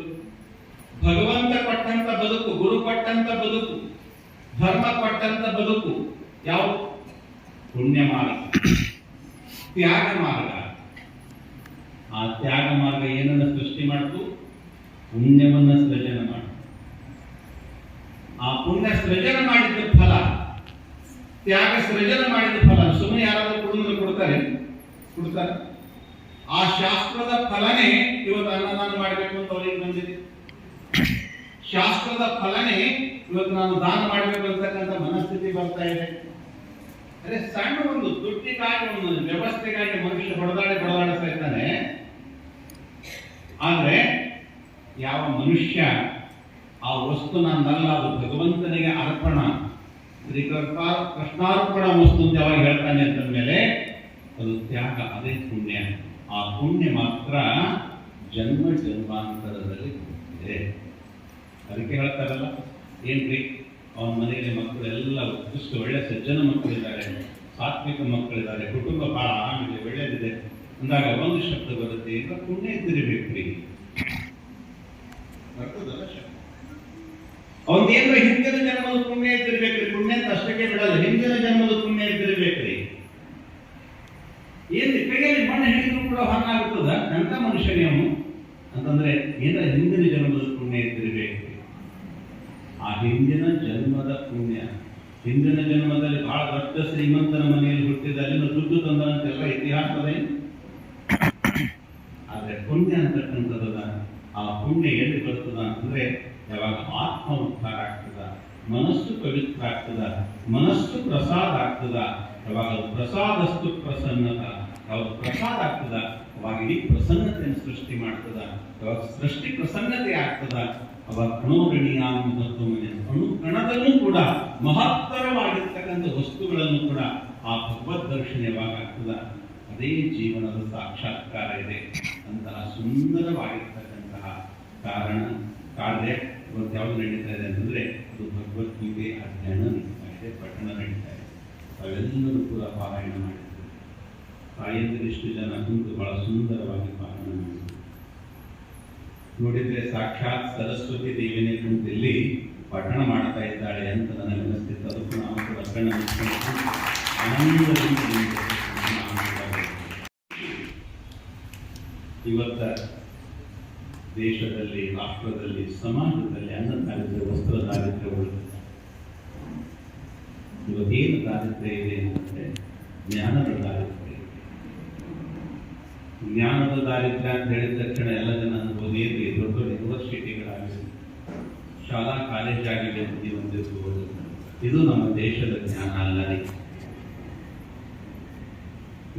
ಭಗವಂತ ಕೊಟ್ಟಂತ ಬದುಕು, ಗುರು ಕೊಟ್ಟಂತ ಬದುಕು, ಧರ್ಮ ಕೊಟ್ಟಂತ ಬದುಕು ಯಾವ? ಪುಣ್ಯ ಮಾರ್ಗ, ತ್ಯಾಗ ಮಾರ್ಗ. ಆ ತ್ಯಾಗ ಮಾರ್ಗ ಏನನ್ನ ಸೃಷ್ಟಿ ಮಾಡ್ತು? ಪುಣ್ಯವನ್ನ ಸೃಜನ ಮಾಡ್ತು. ಆ ಪುಣ್ಯ ಸೃಜನ ಮಾಡಿದ ಫಲ, ತ್ಯಾಗ ಸೃಜನ ಮಾಡಿದ ಫಲ ಸುಮ್ಮನೆ ಯಾರಾದ್ರೂ ಕುಟುಂಬದಲ್ಲಿ ಕೊಡ್ತಾರೆ? ಆ ಶಾಸ್ತ್ರದ ಫಲನೇ ಇವತ್ತು ಅನ್ನದಾನ ಮಾಡಬೇಕು ಅಂತ ಅವರಿಗೆ ಬಂದಿದೆ. ಶಾಸ್ತ್ರದ ಫಲನೇ ಇವತ್ತು ನಾನು ದಾನ ಮಾಡಬೇಕು ಅಂತಕ್ಕಂಥ ಮನಸ್ಥಿತಿ ಬರ್ತಾ ಇದೆ. ಅದೇ ಸಣ್ಣ ಒಂದು ದುಡ್ಡಿಗಾಗಿ, ಒಂದು ವ್ಯವಸ್ಥೆಗಾಗಿ ಮನುಷ್ಯ ಹೊಡೆದಾಡ್ತಾ ಇರ್ತಾನೆ. ಆದ್ರೆ ಯಾವ ಮನುಷ್ಯ ಆ ವಸ್ತು ನನ್ನಲ್ಲ, ಅದು ಭಗವಂತನಿಗೆ ಅರ್ಪಣ, ಕೃಷ್ಣಾರ್ಪಣ ವಸ್ತು ಅಂತ ಯಾವಾಗ ಹೇಳ್ತಾನೆ ಅಂತಂದ್ಮೇಲೆ ಅದು ತ್ಯಾಗ, ಅದೇ ಪುಣ್ಯ. ಆ ಪುಣ್ಯ ಮಾತ್ರ ಜನ್ಮ ಜನ್ಮಾಂತರದಲ್ಲಿ ಇದೆ. ಅದಕ್ಕೆ ಹೇಳ್ತಾರಲ್ಲ, ಏನ್ರಿ ಅವನ ಮನೆಯಲ್ಲಿ ಮಕ್ಕಳೆಲ್ಲ ಉತ್ಕೃಷ್ಟ ಒಳ್ಳೆ ಸಜ್ಜನ ಮಕ್ಕಳಿದ್ದಾರೆ, ಸಾತ್ವಿಕ ಮಕ್ಕಳಿದ್ದಾರೆ, ಕುಟುಂಬ ಬಹಳ ಆರಾಮಿದೆ, ಒಳ್ಳೆಯದಿದೆ ಅಂದಾಗ ಒಂದು ಶಬ್ದ ಬರುತ್ತೆ, ಈಗ ಪುಣ್ಯ ಇದ್ದಿರಬೇಕ್ರಿ. ಬರ್ತದಲ್ಲ ಶಬ್ದ. ಅವನೇನ್ರ ಹಿಂದಿನ ಜನ್ಮದ ಪುಣ್ಯ ಇದ್ದಿರ್ಬೇಕ್ರಿ. ಪುಣ್ಯ ಅಂತ ಅಷ್ಟಕ್ಕೆ ಬಿಡಲ್ಲ, ಹಿಂದಿನ ಜನ್ಮದ ಪುಣ್ಯ ಇದ್ದಿರ್ಬೇಕ್ರಿ. ಏನ್ ಕೈಯಲ್ಲಿ ಮಣ್ಣು ಹಿಡಿದ್ರು ಕೂಡ ಹಾಗಾಗುತ್ತದ ಅಂತ ಮನುಷ್ಯನೇ ಅವನು ಅಂತಂದ್ರೆ ಏನ ಹಿಂದಿನ ಜನ್ಮದ ಪುಣ್ಯ ಇದ್ದಿರ್ಬೇಕು. ಆ ಹಿಂದಿನ ಜನ್ಮದ ಪುಣ್ಯ, ಹಿಂದಿನ ಜನ್ಮದಲ್ಲಿ ಬಹಳ ದೊಡ್ಡ ಶ್ರೀಮಂತನ ಮನೆಯಲ್ಲಿ ಹುಟ್ಟಿದ, ಅಲ್ಲಿನ ದುಡ್ಡು ತಂದಂತೆಲ್ಲ ಇತಿಹಾಸದ. ಆದ್ರೆ ಪುಣ್ಯ ಅಂತಕ್ಕಂಥದ್ದದ ಆ ಪುಣ್ಯ ಎಲ್ಲಿ ಬರ್ತದ ಅಂತಂದ್ರೆ ಯಾವಾಗ ಆತ್ಮ ಉದ್ಧಾರ ಆಗ್ತದ, ಮನಸ್ಸು ಪವಿತ್ರ ಆಗ್ತದ, ಮನಸ್ಸು ಪ್ರಸಾದ ಆಗ್ತದ. ಯಾವಾಗ ಪ್ರಸಾದಸ್ತು ಪ್ರಸನ್ನತ, ಯಾವಾಗ ಪ್ರಸಾದ ಆಗ್ತದ ಅವಾಗ ಇಡೀ ಪ್ರಸನ್ನತೆಯನ್ನು ಸೃಷ್ಟಿ ಮಾಡ್ತದ. ಯಾವಾಗ ಸೃಷ್ಟಿ ಪ್ರಸನ್ನತೆ ಆಗ್ತದ ಅವಾಗ ಕಣೋಗಣಿಯಾಮ ತತ್ವಮನೆ, ಅಣು ಕಣದಲ್ಲೂ ಕೂಡ ಮಹತ್ತರವಾಗಿರ್ತಕ್ಕಂಥ ವಸ್ತುಗಳನ್ನು ಕೂಡ ಆ ಭಗವದ್ ದರ್ಶನ ಯಾವಾಗ ಆಗ್ತದ ಅದೇ ಜೀವನದ ಸಾಕ್ಷಾತ್ಕಾರ ಇದೆ. ಅಂತಹ ಸುಂದರವಾಗಿರ್ತಕ್ಕಂತಹ ಕಾರ್ಯ ಇವತ್ತು ಯಾವುದು ನಡೀತಾ ಇದೆ ಅಂತಂದ್ರೆ ಅದು ಭಗವದ್ಗೀತೆ ಅಧ್ಯಯನ ನಡೀತಾ ಇದೆ, ಪಠಣ ನಡೀತಾ ಇದೆ. ಅವೆಲ್ಲರೂ ಕೂಡ ಪಾರಾಯಣ ಮಾಡಿದ್ದಾರೆ. ತಾಯಂದಿರಿಷ್ಟು ಜನ ಕುಂತು ಬಹಳ ಸುಂದರವಾಗಿ ಪಾರಾಯಣ ಮಾಡಿದ್ದಾರೆ. ನೋಡಿದ್ರೆ ಸಾಕ್ಷಾತ್ ಸರಸ್ವತಿ ದೇವಿನೇ ಕುಂತಿಲ್ಲಿ ಪಠಣ ಮಾಡ್ತಾ ಇದ್ದಾಳೆ ಅಂತ ನನಗೆ ಅನಿಸ್ತಿತ್ತು. ಅದಕ್ಕೂ ನಾವು ಕೂಡ ಕಣ್ಣ ಆನಂದದಿಂದ ಇವತ್ತ ದೇಶದಲ್ಲಿ, ರಾಷ್ಟ್ರದಲ್ಲಿ, ಸಮಾಜದಲ್ಲಿ ಅನ್ನ ದಾರಿದ್ರ್ಯ, ವಸ್ತ್ರ ದಾರಿದ್ರ್ಯ ಉಳಿದಿದೆ. ಇವತ್ತೇನು ದಾರಿದ್ರ್ಯ ಇದೆ ಅಂತಂದ್ರೆ ಜ್ಞಾನದ ದಾರಿದ್ರ್ಯ ಇದೆ. ಜ್ಞಾನದ ದಾರಿದ್ರ್ಯ ಅಂತ ಹೇಳಿದ ತಕ್ಷಣ ಎಲ್ಲ ಜನ ಅನ್ಬೋದು ಏನ್ರಿ ದೊಡ್ಡ ದೊಡ್ಡ ಯೂನಿವರ್ಸಿಟಿಗಳಾಗಿದೆ, ಶಾಲಾ ಕಾಲೇಜ್ ಆಗಿದೆ ಅಂತ ಹೊಂದಿರ್ಬೋದು. ಇದು ನಮ್ಮ ದೇಶದ ಜ್ಞಾನ ಅಲ್ಲ ರೀ.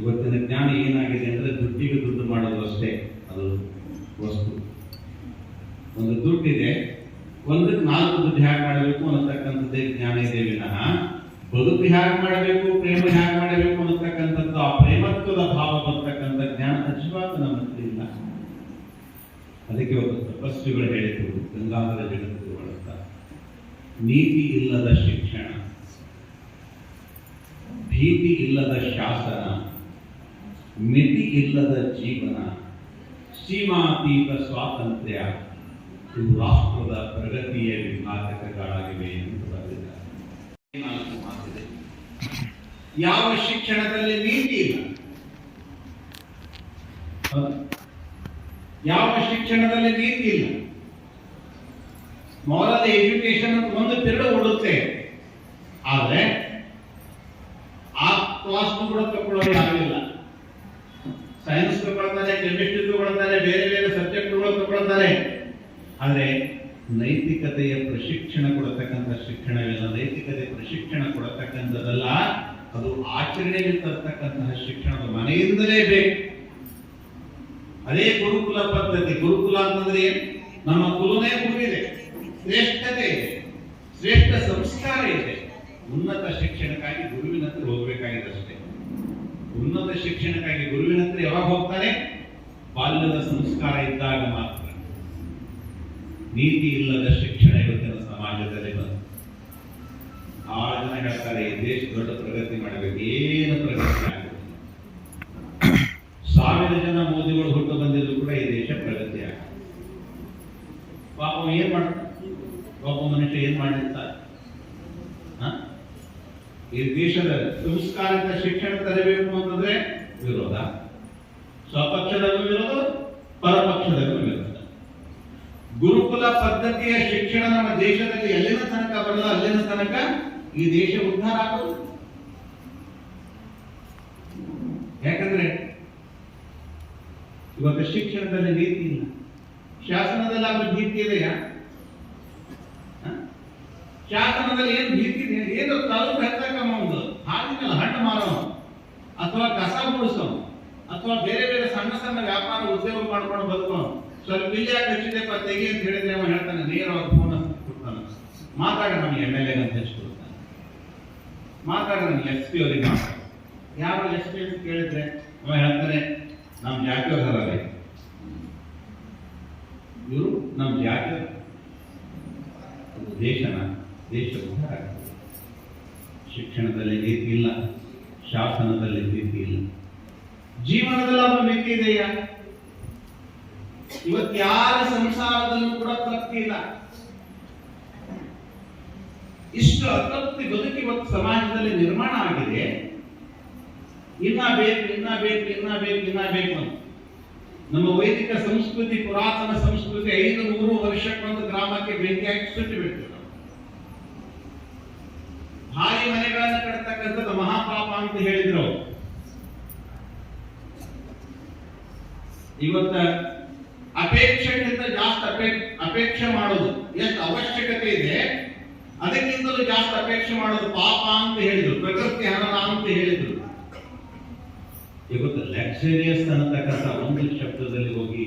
ಇವತ್ತಿನ ಜ್ಞಾನ ಏನಾಗಿದೆ ಅಂದ್ರೆ ದುಡ್ಡಿಗೆ ದುಡ್ಡು ಮಾಡೋದು ಅಷ್ಟೇ. ಅದು ವಸ್ತು, ಒಂದು ದುಡ್ಡಿದೆ, ಒಂದಕ್ಕೆ 4 ದುಡ್ಡು ಹೇಗೆ ಮಾಡಬೇಕು ಅನ್ನತಕ್ಕಂಥದ್ದೇ ಜ್ಞಾನ ಇದೆ ವಿನಃ ಬದುಕು ಹೇಗೆ ಮಾಡಬೇಕು, ಪ್ರೇಮ ಹೇಗೆ ಮಾಡಬೇಕು ಅನ್ನತಕ್ಕಂಥದ್ದು, ಆ ಪ್ರೇಮತ್ವದ ಭಾವ ಬರ್ತಕ್ಕಂಥ ಜ್ಞಾನ ಅಜ್ವಾದ ನಮ್ಮ ಹತ್ರ ಇಲ್ಲ. ಅದಕ್ಕೆ ಒಬ್ಬ ತಪಸ್ವಿಗಳು ಹೇಳಿದ್ರು, ಗಂಗಾಧರ ಜಗತ್ತು ಬಳಸ್ತಾರೆ, ನೀತಿ ಇಲ್ಲದ ಶಿಕ್ಷಣ, ಭೀತಿ ಇಲ್ಲದ ಶಾಸನ, ಮಿತಿ ಇಲ್ಲದ ಜೀವನ, ಸೀಮಾತೀತ ಸ್ವಾತಂತ್ರ್ಯ ಇವು ರಾಷ್ಟ್ರದ ಪ್ರಗತಿಯ ವಿಘಾತಕಗಳಾಗಿವೆ ಎಂದು ಬರೆದಿದ್ದಾರೆ. 4 ಮಾತಿದೆ. ಯಾವ ಶಿಕ್ಷಣದಲ್ಲಿ ನೀತಿ ಇಲ್ಲ, ಯಾವ ಶಿಕ್ಷಣದಲ್ಲಿ ನೀತಿ ಇಲ್ಲ, ಮಾರಲ್ ಎಜುಕೇಶನ್ ಒಂದು ತಿರುಳು ಓಡುತ್ತೆ, ಆದ್ರೆ ಆ ಕ್ಲಾಸ್ ಕೂಡ ತಗೊಳ್ಳೋದು ಯಾರಿಲ್ಲ. ಸೈನ್ಸ್ ತಗೊಳ್ತಾರೆ, ಕೆಮಿಸ್ಟ್ರಿ ತಗೊಳ್ತಾರೆ, ಬೇರೆ ಬೇರೆ ಸಬ್ಜೆಕ್ಟ್ಗಳು ತಗೊಳ್ತಾರೆ, ಆದರೆ ನೈತಿಕತೆಯ ಪ್ರಶಿಕ್ಷಣ ಕೊಡತಕ್ಕಂಥ ಶಿಕ್ಷಣವಿಲ್ಲ. ನೈತಿಕತೆ ಪ್ರಶಿಕ್ಷಣ ಕೊಡತಕ್ಕಂಥದ್ದಲ್ಲ, ಅದು ಆಚರಣೆಗೆ ತರ್ತಕ್ಕಂತಹ ಶಿಕ್ಷಣದ ಮನೆಯಿಂದಲೇ ಬೇಕು. ಅದೇ ಗುರುಕುಲ ಪದ್ಧತಿ. ಗುರುಕುಲ ಅಂತಂದ್ರೆ ನಮ್ಮ ಕುಲನೇ ಗುರುವಿದೆ, ಶ್ರೇಷ್ಠತೆ ಇದೆ, ಶ್ರೇಷ್ಠ ಸಂಸ್ಕಾರ ಇದೆ. ಉನ್ನತ ಶಿಕ್ಷಣಕ್ಕಾಗಿ ಗುರುವಿನ ಹತ್ರ ಹೋಗಬೇಕಾಗಿದೆ ಅಷ್ಟೇ. ಉನ್ನತ ಶಿಕ್ಷಣಕ್ಕಾಗಿ ಗುರುವಿನ ಹತ್ರ ಯಾವಾಗ ಹೋಗ್ತಾನೆ? ಬಾಲ್ಯದ ಸಂಸ್ಕಾರ ಇದ್ದಾಗ ಮಾತ್ರ. ನೀತಿ ಇಲ್ಲದ ಶಿಕ್ಷಣ ಇವತ್ತಿನ ಸಮಾಜದಲ್ಲಿ ಬಂತು. 6 ಜನ ಹೇಳ್ತಾರೆ ಈ ದೇಶ ದೊಡ್ಡ ಪ್ರಗತಿ ಮಾಡಬೇಕು, ಏನು ಪ್ರಗತಿ ಆಗುತ್ತೆ. 1000 ಜನ ಮೋದಿಗಳು ಹುಟ್ಟು ಬಂದಿದ್ರು ಕೂಡ ಈ ದೇಶ ಪ್ರಗತಿ ಆಗುತ್ತೆ. ಪಾಪ ಏನ್ ಮಾಡ್ತಾರೆ, ಒಬ್ಬ ಮನುಷ್ಯ ಏನ್ ಮಾಡಿರ್ತಾರೆ? ಈ ದೇಶದ ಸಂಸ್ಕಾರಿತ ಶಿಕ್ಷಣ ತರಬೇಕು ಅಂತಂದ್ರೆ ವಿರೋಧ, ಸ್ವಪಕ್ಷದಲ್ಲೂ ವಿರೋಧ, ಪರಪಕ್ಷದಲ್ಲೂ ವಿರೋಧ. ಗುರುಕುಲ ಪದ್ಧತಿಯ ಶಿಕ್ಷಣ ನಮ್ಮ ದೇಶದಲ್ಲಿ ಎಲ್ಲಿನ ತನಕ ಬರಲ್ಲ, ಅಲ್ಲಿನ ತನಕ ಈ ದೇಶ ಉದ್ಧಾರ ಆಗೋದು. ಯಾಕಂದ್ರೆ ಇವತ್ತು ಶಿಕ್ಷಣದಲ್ಲಿ ನೀತಿ ಇಲ್ಲ, ಶಾಸನದಲ್ಲಿ ಆಗ ನೀತಿ ಇದೆಯಾ? ಶಾಸನದಲ್ಲಿ ಏನು ನೀತಿ ಇದೆ? ಏನು ತಾಲೂಕು ಹೆಚ್ಚಾಕಮ್ಮ, ಒಂದು ಹಾಲಿನ ಹಣ್ಣು ಮಾರೋನು ಅಥವಾ ಕಸ ಗುಡಿಸೋನು ಅಥವಾ ಬೇರೆ ಬೇರೆ ಸಣ್ಣ ಸಣ್ಣ ವ್ಯಾಪಾರ ಉದ್ಯೋಗ ಮಾಡ್ಕೊಂಡು ಬದುಕೋನು, ಸ್ವಲ್ಪ ಇಲ್ಲಿ ಯಾಕೆ ಹಚ್ಚಿದೆಪ್ಪ ತೆಗಿ ಅಂತ ಹೇಳಿದ್ರೆ ಅವ ಹೇಳ್ತಾನೆ, ನೇರವಾಗಿ ಫೋನ್ ಕೊಡ್ತಾನೆ, ಮಾತಾಡ ನಮ್ಗೆ MLA ಅಂತ ಹಚ್ಚಿಕೊಡ್ತಾನೆ, ಮಾತಾಡ ನಮ್ಗೆ SP ಅವರಿಗೆ ಮಾತಾಡ. ಯಾರು SP ಅಂತ ಕೇಳಿದ್ರೆ ಅವ ಹೇಳ್ತಾನೆ, ನಮ್ಮ ಜಾತಿಯವರ ಇವರು ನಮ್ಮ ಜಾತಿ ದೇಶ ಉದ್ಧಾರ ಆಗ್ತದೆ. ಶಿಕ್ಷಣದಲ್ಲಿ ನೀತಿ ಇಲ್ಲ, ಶಾಸನದಲ್ಲಿ ನೀತಿ ಇಲ್ಲ, ಜೀವನದಲ್ಲಿ ಒಂದು ಮಿತಿ ಇದೆಯಾ? ಇವತ್ತು ಯಾರ ಸಂಸಾರದಲ್ಲೂ ಕೂಡ ತೃಪ್ತಿ ಇಲ್ಲ. ಇಷ್ಟು ಅತೃಪ್ತಿ ಬದುಕಿ ಇವತ್ತು ಸಮಾಜದಲ್ಲಿ ನಿರ್ಮಾಣ ಆಗಿದೆ. ಇನ್ನ ಬೇಕು, ಇನ್ನ ಬೇಕು, ಇನ್ನ ಬೇಕು, ಇನ್ನ ಬೇಕು ಅಂತ. ನಮ್ಮ ವೈದಿಕ ಸಂಸ್ಕೃತಿ, ಪುರಾತನ ಸಂಸ್ಕೃತಿ 500 ವರ್ಷಕ್ಕೊಂದು ಗ್ರಾಮಕ್ಕೆ ಬೆಂಕಿ ಹಾಕಿ ಸುಟ್ಟು ಬಿಡ್ತೀವಿ. ಭಾರಿ ಮನೆಗಳನ್ನು ಕಟ್ಟತಕ್ಕಂಥದ್ದು ಮಹಾಪಾಪ ಅಂತ ಹೇಳಿದ್ರು. ಇವತ್ತ ಅಪೇಕ್ಷೆಗಿಂತ ಜಾಸ್ತಿ ಅಪೇಕ್ಷೆ ಮಾಡೋದು ಎಷ್ಟು ಅವಶ್ಯಕತೆ ಇದೆ ಅದಕ್ಕಿಂತಲೂ ಜಾಸ್ತಿ ಅಪೇಕ್ಷೆ ಮಾಡೋದು ಪಾಪ ಅಂತ ಹೇಳಿದ್ರು, ಪ್ರಕೃತಿ ಹನನ ಅಂತ ಹೇಳಿದ್ರು. ಇವತ್ತು ಲಕ್ಸುರಿಯಸ್ ಅನ್ನತಕ್ಕಂಥ ಒಂದು ಶಬ್ದದಲ್ಲಿ ಹೋಗಿ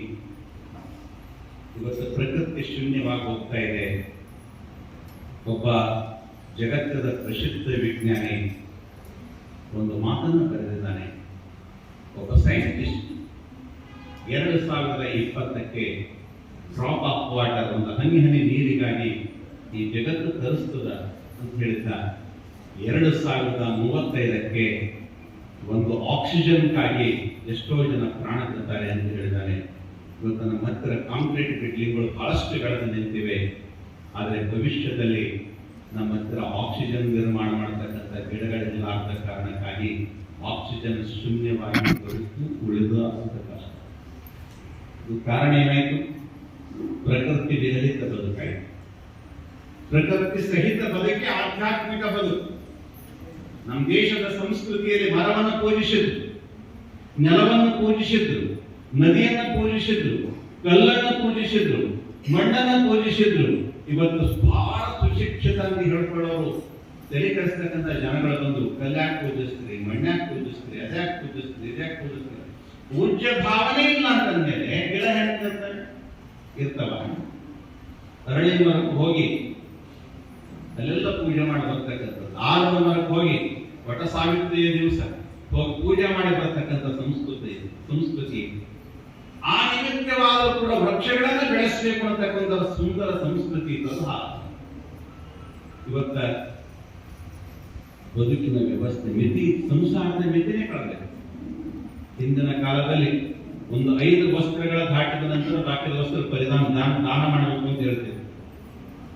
ಇವತ್ತು ಪ್ರಕೃತಿ ಶೂನ್ಯವಾಗಿ ಹೋಗ್ತಾ ಇದೆ. ಒಬ್ಬ ಜಗತ್ತದ ಪ್ರಸಿದ್ಧ ವಿಜ್ಞಾನಿ ಒಂದು ಮಾತನ್ನು ಬರೆದಿದ್ದಾನೆ. ಒಬ್ಬ ಸೈಂಟಿಸ್ಟ್ 2020ಕ್ಕೆ ಡ್ರಾಪ್ ಆಫ್ ವಾಟರ್, ಒಂದು ಹನಿ ನೀರಿಗಾಗಿ ಈ ಜಗತ್ತು ತರಿಸ್ತದ ಅಂತ ಹೇಳಿದ್ದ. 2035ಕ್ಕೆ ಒಂದು ಆಕ್ಸಿಜನ್ಗಾಗಿ ಎಷ್ಟೋ ಜನ ಪ್ರಾಣ ಬಿಡ್ತಾರೆ ಅಂತ ಹೇಳಿದ್ದಾನೆ. ಇವತ್ತು ನಮ್ಮ ಹತ್ತಿರ ಕಾಂಕ್ರೀಟ್ ಬಿಲ್ಡಿಂಗ್ಗಳು ಬಹಳಷ್ಟು ಬೆಳೆದು ನಿಂತಿವೆ, ಆದರೆ ಭವಿಷ್ಯದಲ್ಲಿ ನಮ್ಮ ಹತ್ತಿರ ಆಕ್ಸಿಜನ್ ನಿರ್ಮಾಣ ಮಾಡತಕ್ಕಂಥ ಗಿಡಗಳಿಲ್ಲ ಆದ ಕಾರಣಕ್ಕಾಗಿ ಆಕ್ಸಿಜನ್ ಶೂನ್ಯವಾಗಿ ಉಳಿದು ಅಂತ ಕಷ್ಟ. ಇದು ಕಾರಣ ಏನಾಯಿತು? ಪ್ರಕೃತಿ ವಿರಹಿತ ಬದುಕಾಯಿತು. ಪ್ರಕೃತಿ ಸಹಿತ ಬದುಕಿ ಆಧ್ಯಾತ್ಮಿಕ ಬದುಕು. ನಮ್ಮ ದೇಶದ ಸಂಸ್ಕೃತಿಯಲ್ಲಿ ಮರವನ್ನು ಪೂಜಿಸಿದ್ರು, ನೆಲವನ್ನು ಪೂಜಿಸಿದ್ರು, ನದಿಯನ್ನು ಪೂಜಿಸಿದ್ರು, ಕಲ್ಲನ್ನು ಪೂಜಿಸಿದ್ರು, ಮಣ್ಣನ್ನು ಪೂಜಿಸಿದ್ರು. ಇವತ್ತು ಬಹಳ ಸುಶಿಕ್ಷಿತ ಅಂತ ಹೇಳ್ಕೊಳ್ಳೋರು ತಲೆ ಕೆಡಿಸ್ತಕ್ಕಂಥ ಜನಗಳು ಬಂದು ಕಲ್ಯಾಕ್ ಪೂಜಿಸ್ತೀರಿ, ಮಣ್ಣಾಕ್ ಪೂಜಿಸ್ತೀರಿ, ಅದ್ಯಾಕ್ ಪೂಜಿಸ್ತೀರಿ, ಇದ್ಯಾಕ್ ಪೂಜಿಸ್ತೀರಿ. ಪೂಜ್ಯ ಭಾವನೆ ಇಲ್ಲ ಅಂತಂದ್ಮೇಲೆ ಗಿಡ ಹೆಣ್ತಿರ್ತಾರೆ ಇರ್ತವ. ಅರಳಿ ಮರಕ್ಕೆ ಹೋಗಿ ಅಲ್ಲೆಲ್ಲ ಪೂಜೆ ಮಾಡಿ ಬರ್ತಕ್ಕಂಥದ್ದು. ಆಲದ ಮರಕ್ಕೆ ಹೋಗಿ ವಟ ಸಾವಿತ್ರಿಯ ದಿವಸ ಹೋಗಿ ಪೂಜೆ ಮಾಡಿ ಬರ್ತಕ್ಕಂಥ ಸಂಸ್ಕೃತಿ. ಆ ನಿಮಿತ್ತವಾದರೂ ಕೂಡ ವೃಕ್ಷಗಳನ್ನು ಬೆಳೆಸಬೇಕು ಅಂತಕ್ಕಂಥ ಸುಂದರ ಸಂಸ್ಕೃತಿ ಇದ್ದದ್ದು. ಇವತ್ತ ಬದುಕಿನ ವ್ಯವಸ್ಥೆ ಮಿತಿ, ಸಂಸಾರದ ಮಿತಿನೇ ಕಳೆದಿದೆ. ಹಿಂದಿನ ಕಾಲದಲ್ಲಿ ಒಂದು 5 ವಸ್ತ್ರಗಳ ದಾಟಿದ ನಂತರ ಬಾಕಿದ ವಸ್ತ್ರ ದಾನ ಮಾಡಬೇಕು ಅಂತ ಹೇಳ್ತೇವೆ.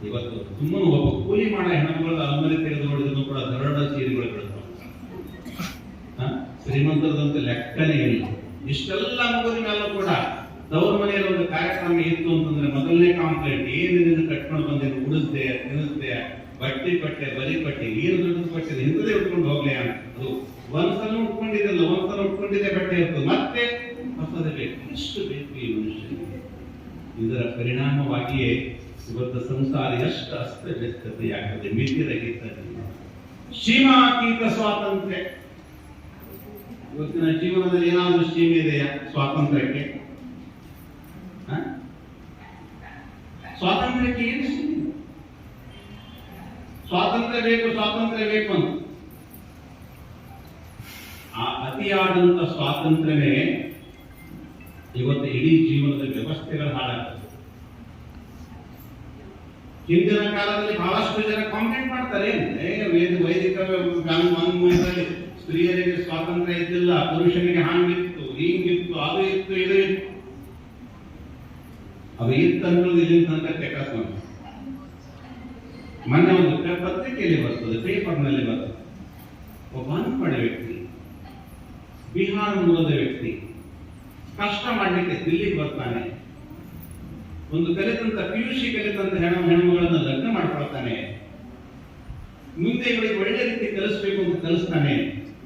ಇವತ್ತು ಸುಮ್ಮನೆ ಒಬ್ಬ ಕೂಲಿ ಮಾಡೋ ಹೆಣ್ಣುಗಳ ಅಲ್ಮರಿ ತೆಗೆದು ನೋಡಿದ್ರು ಕೂಡ ದರಡ ಸೀರೆಗಳು ಬೆಳೆದ. ಶ್ರೀಮಂತರದಂತೆ ಲೆಕ್ಕನೇ ಇಲ್ಲ. ಇಷ್ಟೆಲ್ಲ ಮುಗಿದ ಮೇಲೂ ಕೂಡ ತವ್ರ ಮನೆಯಲ್ಲಿ ಒಂದು ಕಾರ್ಯಕ್ರಮ ಇತ್ತು ಅಂತಂದ್ರೆ ಮೊದಲನೇ ಕಾಂಪ್ಲೇಂಟ್, ಏನಿದೆ ಕಟ್ಕೊಂಡು ಬಂದಿದ್ದು, ಉಡಿಸ್ದೆ, ತಿನ್ನಿಸ್ದೆ, ಬಟ್ಟೆ ಕೊಟ್ಟೆ, ಬಲಿ ಕೊಟ್ಟೆ, ನೀರು ದುಡ್ಡು ಕೊಟ್ಟಿದೆ, ಹಿಂದೆ ಉಟ್ಕೊಂಡು ಹೋಗ್ಲಿ ಅದು. ಒಂದ್ಸಲ ಉಟ್ಕೊಂಡಿದ್ದಲ್ಲ, ಒಂದ್ಸಲ ಉಟ್ಕೊಂಡಿದ್ದೆ ಬಟ್ಟೆ ಇರ್ತದೆ, ಮತ್ತೆ ಹೊಸದ ಬೇಕು. ಇಷ್ಟು ಬೇಕು ಈ ಮನುಷ್ಯನಿಗೆ. ಇದರ ಪರಿಣಾಮವಾಗಿಯೇ ಇವತ್ತು ಸಂಸಾರ ಎಷ್ಟು ಅಸ್ತವ್ಯಸ್ತತೆಯಾಗ್ತದೆ, ಮಿತಿರಹಿತ ಸೀಮಾತೀತ ಸ್ವಾತಂತ್ರ್ಯ. ಇವತ್ತಿನ ಜೀವನದಲ್ಲಿ ಏನಾದರೂ ಸೀಮೆ ಇದೆಯಾ ಸ್ವಾತಂತ್ರ್ಯಕ್ಕೆ? ಸ್ವಾತಂತ್ರ್ಯಕ್ಕೆ ಏನು ಸೀಮೆ? ಸ್ವಾತಂತ್ರ್ಯ ಬೇಕು, ಸ್ವಾತಂತ್ರ್ಯ ಬೇಕು ಅಂತ ಆ ಅತಿಯಾದಂತ ಸ್ವಾತಂತ್ರ್ಯವೇ ಇವತ್ತು ಇಡೀ ಜೀವನದ ವ್ಯವಸ್ಥೆಗಳು ಹಾಳಾಗ್ತದೆ. ಹಿಂದಿನ ಕಾಲದಲ್ಲಿ ಬಹಳಷ್ಟು ಜನ ಕಾಂಪ್ಲೇಂಟ್ ಮಾಡ್ತಾರೆ, ವೈದಿಕ ವಾಂಗ್ಮಯದಲ್ಲಿ ಸ್ತ್ರೀಯರಿಗೆ ಸ್ವಾತಂತ್ರ್ಯ ಇದ್ದಿಲ್ಲ, ಪುರುಷನಿಗೆ ಹಾಂಗಿತ್ತು, ಹಿಂಗಿತ್ತು, ಅದು ಇತ್ತು, ಇದು ಇತ್ತು. ಅವು ಇತ್ತನ್ನೋದು ಇಲ್ಲಿಂದ ತನಕ ಟೆಕಾಸ್ ಮಾಡಿ ಮೊನ್ನೆ ಒಂದು ಪತ್ರಿಕೆಯಲ್ಲಿ ಬರ್ತದೆ, ಪೇಪರ್ನಲ್ಲಿ ಬರ್ತದೆ. ಒಬ್ಬ ಅನ್ಪಡೆ ವ್ಯಕ್ತಿ, ಬಿಹಾರ ಮೂಲದ ವ್ಯಕ್ತಿ, ಕಷ್ಟ ಮಾಡಲಿಕ್ಕೆ ದಿಲ್ಲಿಗೆ ಬರ್ತಾನೆ. ಒಂದು ಕಲಿತಂತ PUC ಕಲಿತಂತ ಹೆಣ್ಣುಗಳನ್ನು ಲಗ್ನ ಮಾಡ್ಕೊಳ್ತಾನೆ. ಮುಂದೆ ಇವಳಿಗೆ ಒಳ್ಳೆ ರೀತಿ ಕಲಿಸ್ಬೇಕು ಅಂತ ಕಲಿಸ್ತಾನೆ.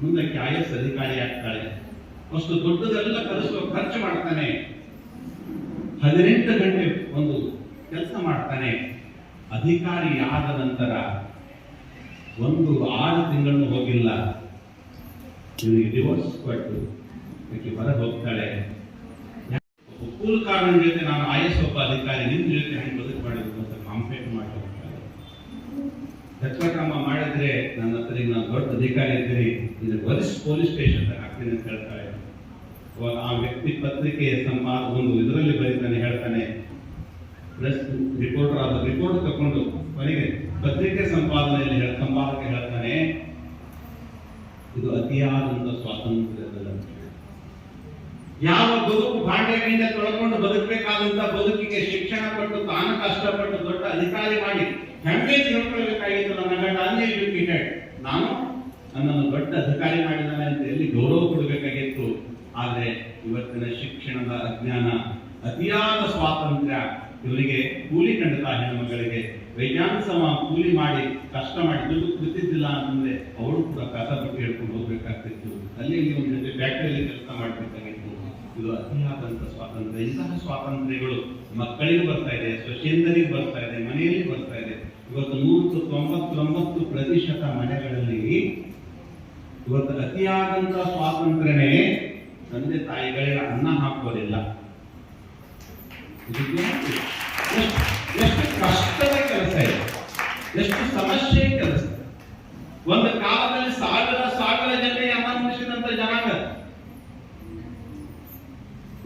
ಮುಂದಕ್ಕೆ IAS ಅಧಿಕಾರಿ ಆಗ್ತಾಳೆ. ಅಷ್ಟು ದೊಡ್ಡದೆಲ್ಲ ಕಲಿಸುವ ಖರ್ಚು ಮಾಡ್ತಾನೆ. 18 ಗಂಟೆ ಒಂದು ಕೆಲಸ ಮಾಡ್ತಾನೆ. ಅಧಿಕಾರಿ ಆದ ನಂತರ ಒಂದು 6 ತಿಂಗಳು ಹೋಗಿಲ್ಲ, ಇವನಿಗೆ ಡಿವೋರ್ಸ್ ಕೊಟ್ಟು ಇದಕ್ಕೆ ಹೊರ ಹೋಗ್ತಾಳೆ. ಕೂಲ್ಕಾರನ ಜೊತೆ ನಾನು IAS ಒಬ್ಬ ಅಧಿಕಾರಿ, ನಿಮ್ಮ ಜೊತೆ ಹೆಂಗೆ ಬದುಕು ಮಾಡಿದ್ರು ಅಂತ ಕಾಂಪೇಟ್ ಮಾಡಿ ಹೋಗ್ತಾಳೆ. ಹೆಚ್ಚಕಮ್ಮ ಮಾಡಿದ್ರೆ ನನ್ನ ಹತ್ರ ನಾನು ದೊಡ್ಡ ಅಧಿಕಾರಿ ಇದ್ದೀನಿ, ಇದು ವರಿಷ್ಠ ಪೊಲೀಸ್ ಸ್ಟೇಷನ್ ಹಾಕ್ತೀನಿ ಅಂತ ಹೇಳ್ತಾಳೆ. ಆ ವ್ಯಕ್ತಿ ಪತ್ರಿಕೆಯ ಒಂದು ಇದರಲ್ಲಿ ಬರೀತಾನೆ, ಹೇಳ್ತಾನೆ, ಪ್ರೆಸ್ ರಿಪೋರ್ಟರ್ ಆದ ರಿಪೋರ್ಟ್ ತಗೊಂಡು ಕೊನೆಗೆ ಪತ್ರಿಕೆ ಸಂಪಾದನೆಯಲ್ಲಿ ಸಂಪಾದಕ ಹೇಳ್ತಾನೆ, ಇದು ಅತಿಯಾದಂತ ಸ್ವಾತಂತ್ರ್ಯದ ಲಕ್ಷಣ. ಯಾವ ಬದುಕು ಭಾಂಡೆಗಳಿಂದ ತೊಳ್ಕೊಂಡು ಬದುಕಬೇಕಾದಂತ ಬದುಕಿಗೆ ಶಿಕ್ಷಣ ಕೊಟ್ಟು ತಾನು ಕಷ್ಟಪಟ್ಟು ದೊಡ್ಡ ಅಧಿಕಾರಿ ಮಾಡಿ ಹೆಮ್ಮೆ ತಿಳ್ಕೊಳ್ಬೇಕಾಗಿತ್ತು. ನನ್ನ ಗಂಡ ಅನ್ಎಜುಕೇಟೆಡ್, ನಾನು ನನ್ನನ್ನು ದೊಡ್ಡ ಅಧಿಕಾರಿ ಮಾಡಿದ್ದಾನೆ ಅಂತ ಎಲ್ಲಿ ಗೌರವ ಕೊಡಬೇಕಾಗಿತ್ತು. ಆದ್ರೆ ಇವತ್ತಿನ ಶಿಕ್ಷಣದ ಅಜ್ಞಾನ, ಅತಿಯಾದ ಸ್ವಾತಂತ್ರ್ಯ ಇವರಿಗೆ ಕೂಲಿ ಖಂಡಿತ ಹೆಣ್ಣುಮಗಳಿಗೆ ವೈಜ್ಞಾನಿಕ ಕೂಲಿ ಮಾಡಿ ಕಷ್ಟ ಮಾಡಿ ದುಡ್ಡು ಕುಳಿತಿದ್ದಿಲ್ಲ ಅಂತಂದ್ರೆ ಅವಳು ಕೂಡ ಕಸ ಬಿಟ್ಟು ಹೇಳ್ಕೊಂಡು ಹೋಗ್ಬೇಕಾಗ್ತಿತ್ತು. ಅಲ್ಲಿ ಒಂದು ಜೊತೆ ಫ್ಯಾಕ್ಟರಿಯಲ್ಲಿ ಕೆಲಸ ಮಾಡಬೇಕಾಗಿತ್ತು. ಇದು ಅತಿಯಾದಂಥ ಸ್ವಾತಂತ್ರ್ಯ. ಇಂತಹ ಸ್ವಾತಂತ್ರ್ಯಗಳು ಮಕ್ಕಳಿಗೆ ಬರ್ತಾ ಇದೆ, ಸ್ವಚ್ಛಂದರಿಗೆ ಬರ್ತಾ ಇದೆ, ಮನೆಯಲ್ಲಿ ಬರ್ತಾ ಇದೆ. ಇವತ್ತು 99% ಮನೆಗಳಲ್ಲಿ ಇವತ್ತು ಅತಿಯಾದಂಥ ಸ್ವಾತಂತ್ರ್ಯನೇ ತಂದೆ ತಾಯಿಗಳಿಗೆ ಅನ್ನ ಹಾಕೋದಿಲ್ಲ. ಎಷ್ಟು ಕಷ್ಟದ ಕೆಲಸ ಇದೆ, ಎಷ್ಟು ಸಮಸ್ಯೆ ಕೆಲಸ. ಒಂದು ಕಾಲದಲ್ಲಿ ಸಾವಿರ ಜನ ಅನ್ನ ಮುಗಿಸಿದಂತ ಜನಾಂಗ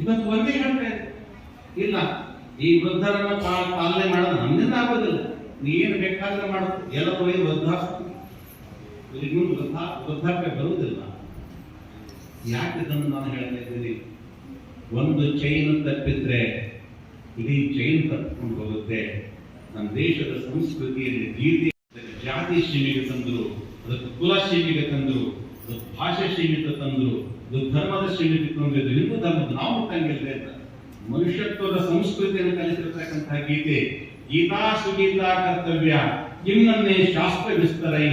ಇವತ್ತು ಒಂದೇ ಗಂಟೆ ಇಲ್ಲ. ಈ ವೃದ್ಧರನ್ನ ಪಾಲನೆ ಮಾಡೋದು ನಮ್ಮಿಂದ ಆಗೋದಿಲ್ಲ. ನೀನು ಬೇಕಾದ್ರೆ ಮಾಡೋದು ಎಲ್ಲ ಹೋಗಿ ವೃದ್ಧಾಪ್ಯ ಬರುವುದಿಲ್ಲ. ಯಾಕೆ ಇದನ್ನು ನಾನು ಹೇಳ್ತಾ ಇದ್ದೀನಿ? ಒಂದು ಚೈನ್ ತಪ್ಪಿದ್ರೆ ಇಡೀ ಚೈನ್ ತಪ್ಪಿಕೊಂಡು ಹೋಗುತ್ತೆ. ನಮ್ಮ ದೇಶದ ಸಂಸ್ಕೃತಿಯಲ್ಲಿ ಜಾತಿ ಸೀಮೆಗೆ ತಂದರು, ಅದಕ್ಕೆ ಕುಲ ಸೀಮೆಗೆ ತಂದರು, ಅದಕ್ಕೆ ಭಾಷೆ ಸೀಮಿತ ತಂದರು, ಅದು ಧರ್ಮದ ಸೀಮಿತ ತಂದರು. ಇದು ಹಿಂದೂ ಧರ್ಮದ ನಾವು ಮುಟ್ಟಂಗಿಲ್ಲ ಅಂತ ಮನುಷ್ಯತ್ವದ ಸಂಸ್ಕೃತಿಯನ್ನು ಕಲಿಸಿರ್ತಕ್ಕಂತಹ ಗೀತೆ. ಗೀತಾ ಸುಗೀತಾ ಕರ್ತವ್ಯ ಕಿಮ್ಮನ್ನೇ ಶಾಸ್ತ್ರ ವಿಸ್ತರೈ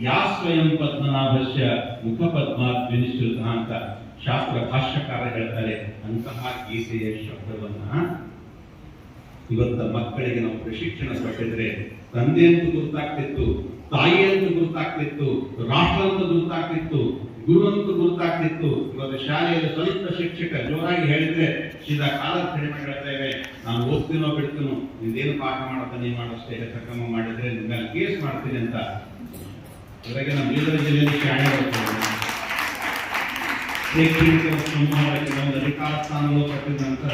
ಯಾ ಸ್ವಯಂ ಪದ್ಮನಾಭಸ್ಯ ಮುಖ ಪದ್ಮಾತ್ ವಿನಿಶ್ಚಿತ ಅಂತ ಶಾಸ್ತ್ರ ಭಾಷ್ಯಕಾರ ಹೇಳ್ತಾರೆ. ಅಂತಹ ಗೀತೆಯ ಶಬ್ದವನ್ನ ಇವತ್ತ ಮಕ್ಕಳಿಗೆ ನಾವು ಪ್ರಶಿಕ್ಷಣ ಕೊಟ್ಟಿದ್ರೆ ತಂದೆ ಅಂತ ಗುರುತಾಗ್ತಿತ್ತು, ತಾಯಿ ಅಂತ ಗುರುತಾಗ್ತಿತ್ತು, ರಾಷ್ಟ್ರ ಅಂತ ಗುರುತಾಗ್ತಿತ್ತು, ಗುರು ಅಂತ ಗುರುತಾಗ್ತಿತ್ತು. ಇವತ್ತು ಶಾಲೆಯಲ್ಲಿ ಸ್ವಲ್ಪ ಶಿಕ್ಷಕ ಜೋರಾಗಿ ಹೇಳಿದ್ರೆ ಸೀದಾ ಕಾಲ ಕಡಿಮೆ ಹೇಳ್ತೇವೆ, ನಾನು ಓದ್ತೀನೋ ಬಿಡ್ತೀನೋ, ನಿಂದೇನು ಪಾಠ ಮಾಡ್ತಾನೆ ಮಾಡೋಷ್ಟೇ ಸಕ್ರಮ ಮಾಡಿದ್ರೆ ನಿಮ್ಮೆಲ್ಲ ಕೇಸ್ ಮಾಡ್ತೀನಿ ಅಂತ. ಹೊರಗೆ ನಮ್ಮ ಬೀದರ್ ಜಿಲ್ಲೆಯಲ್ಲಿ ಶಾಣೆ ಒಂದು ಅಧಿಕಾರ ಸ್ಥಾನಗಳು ಕೊಟ್ಟಿದ ನಂತರ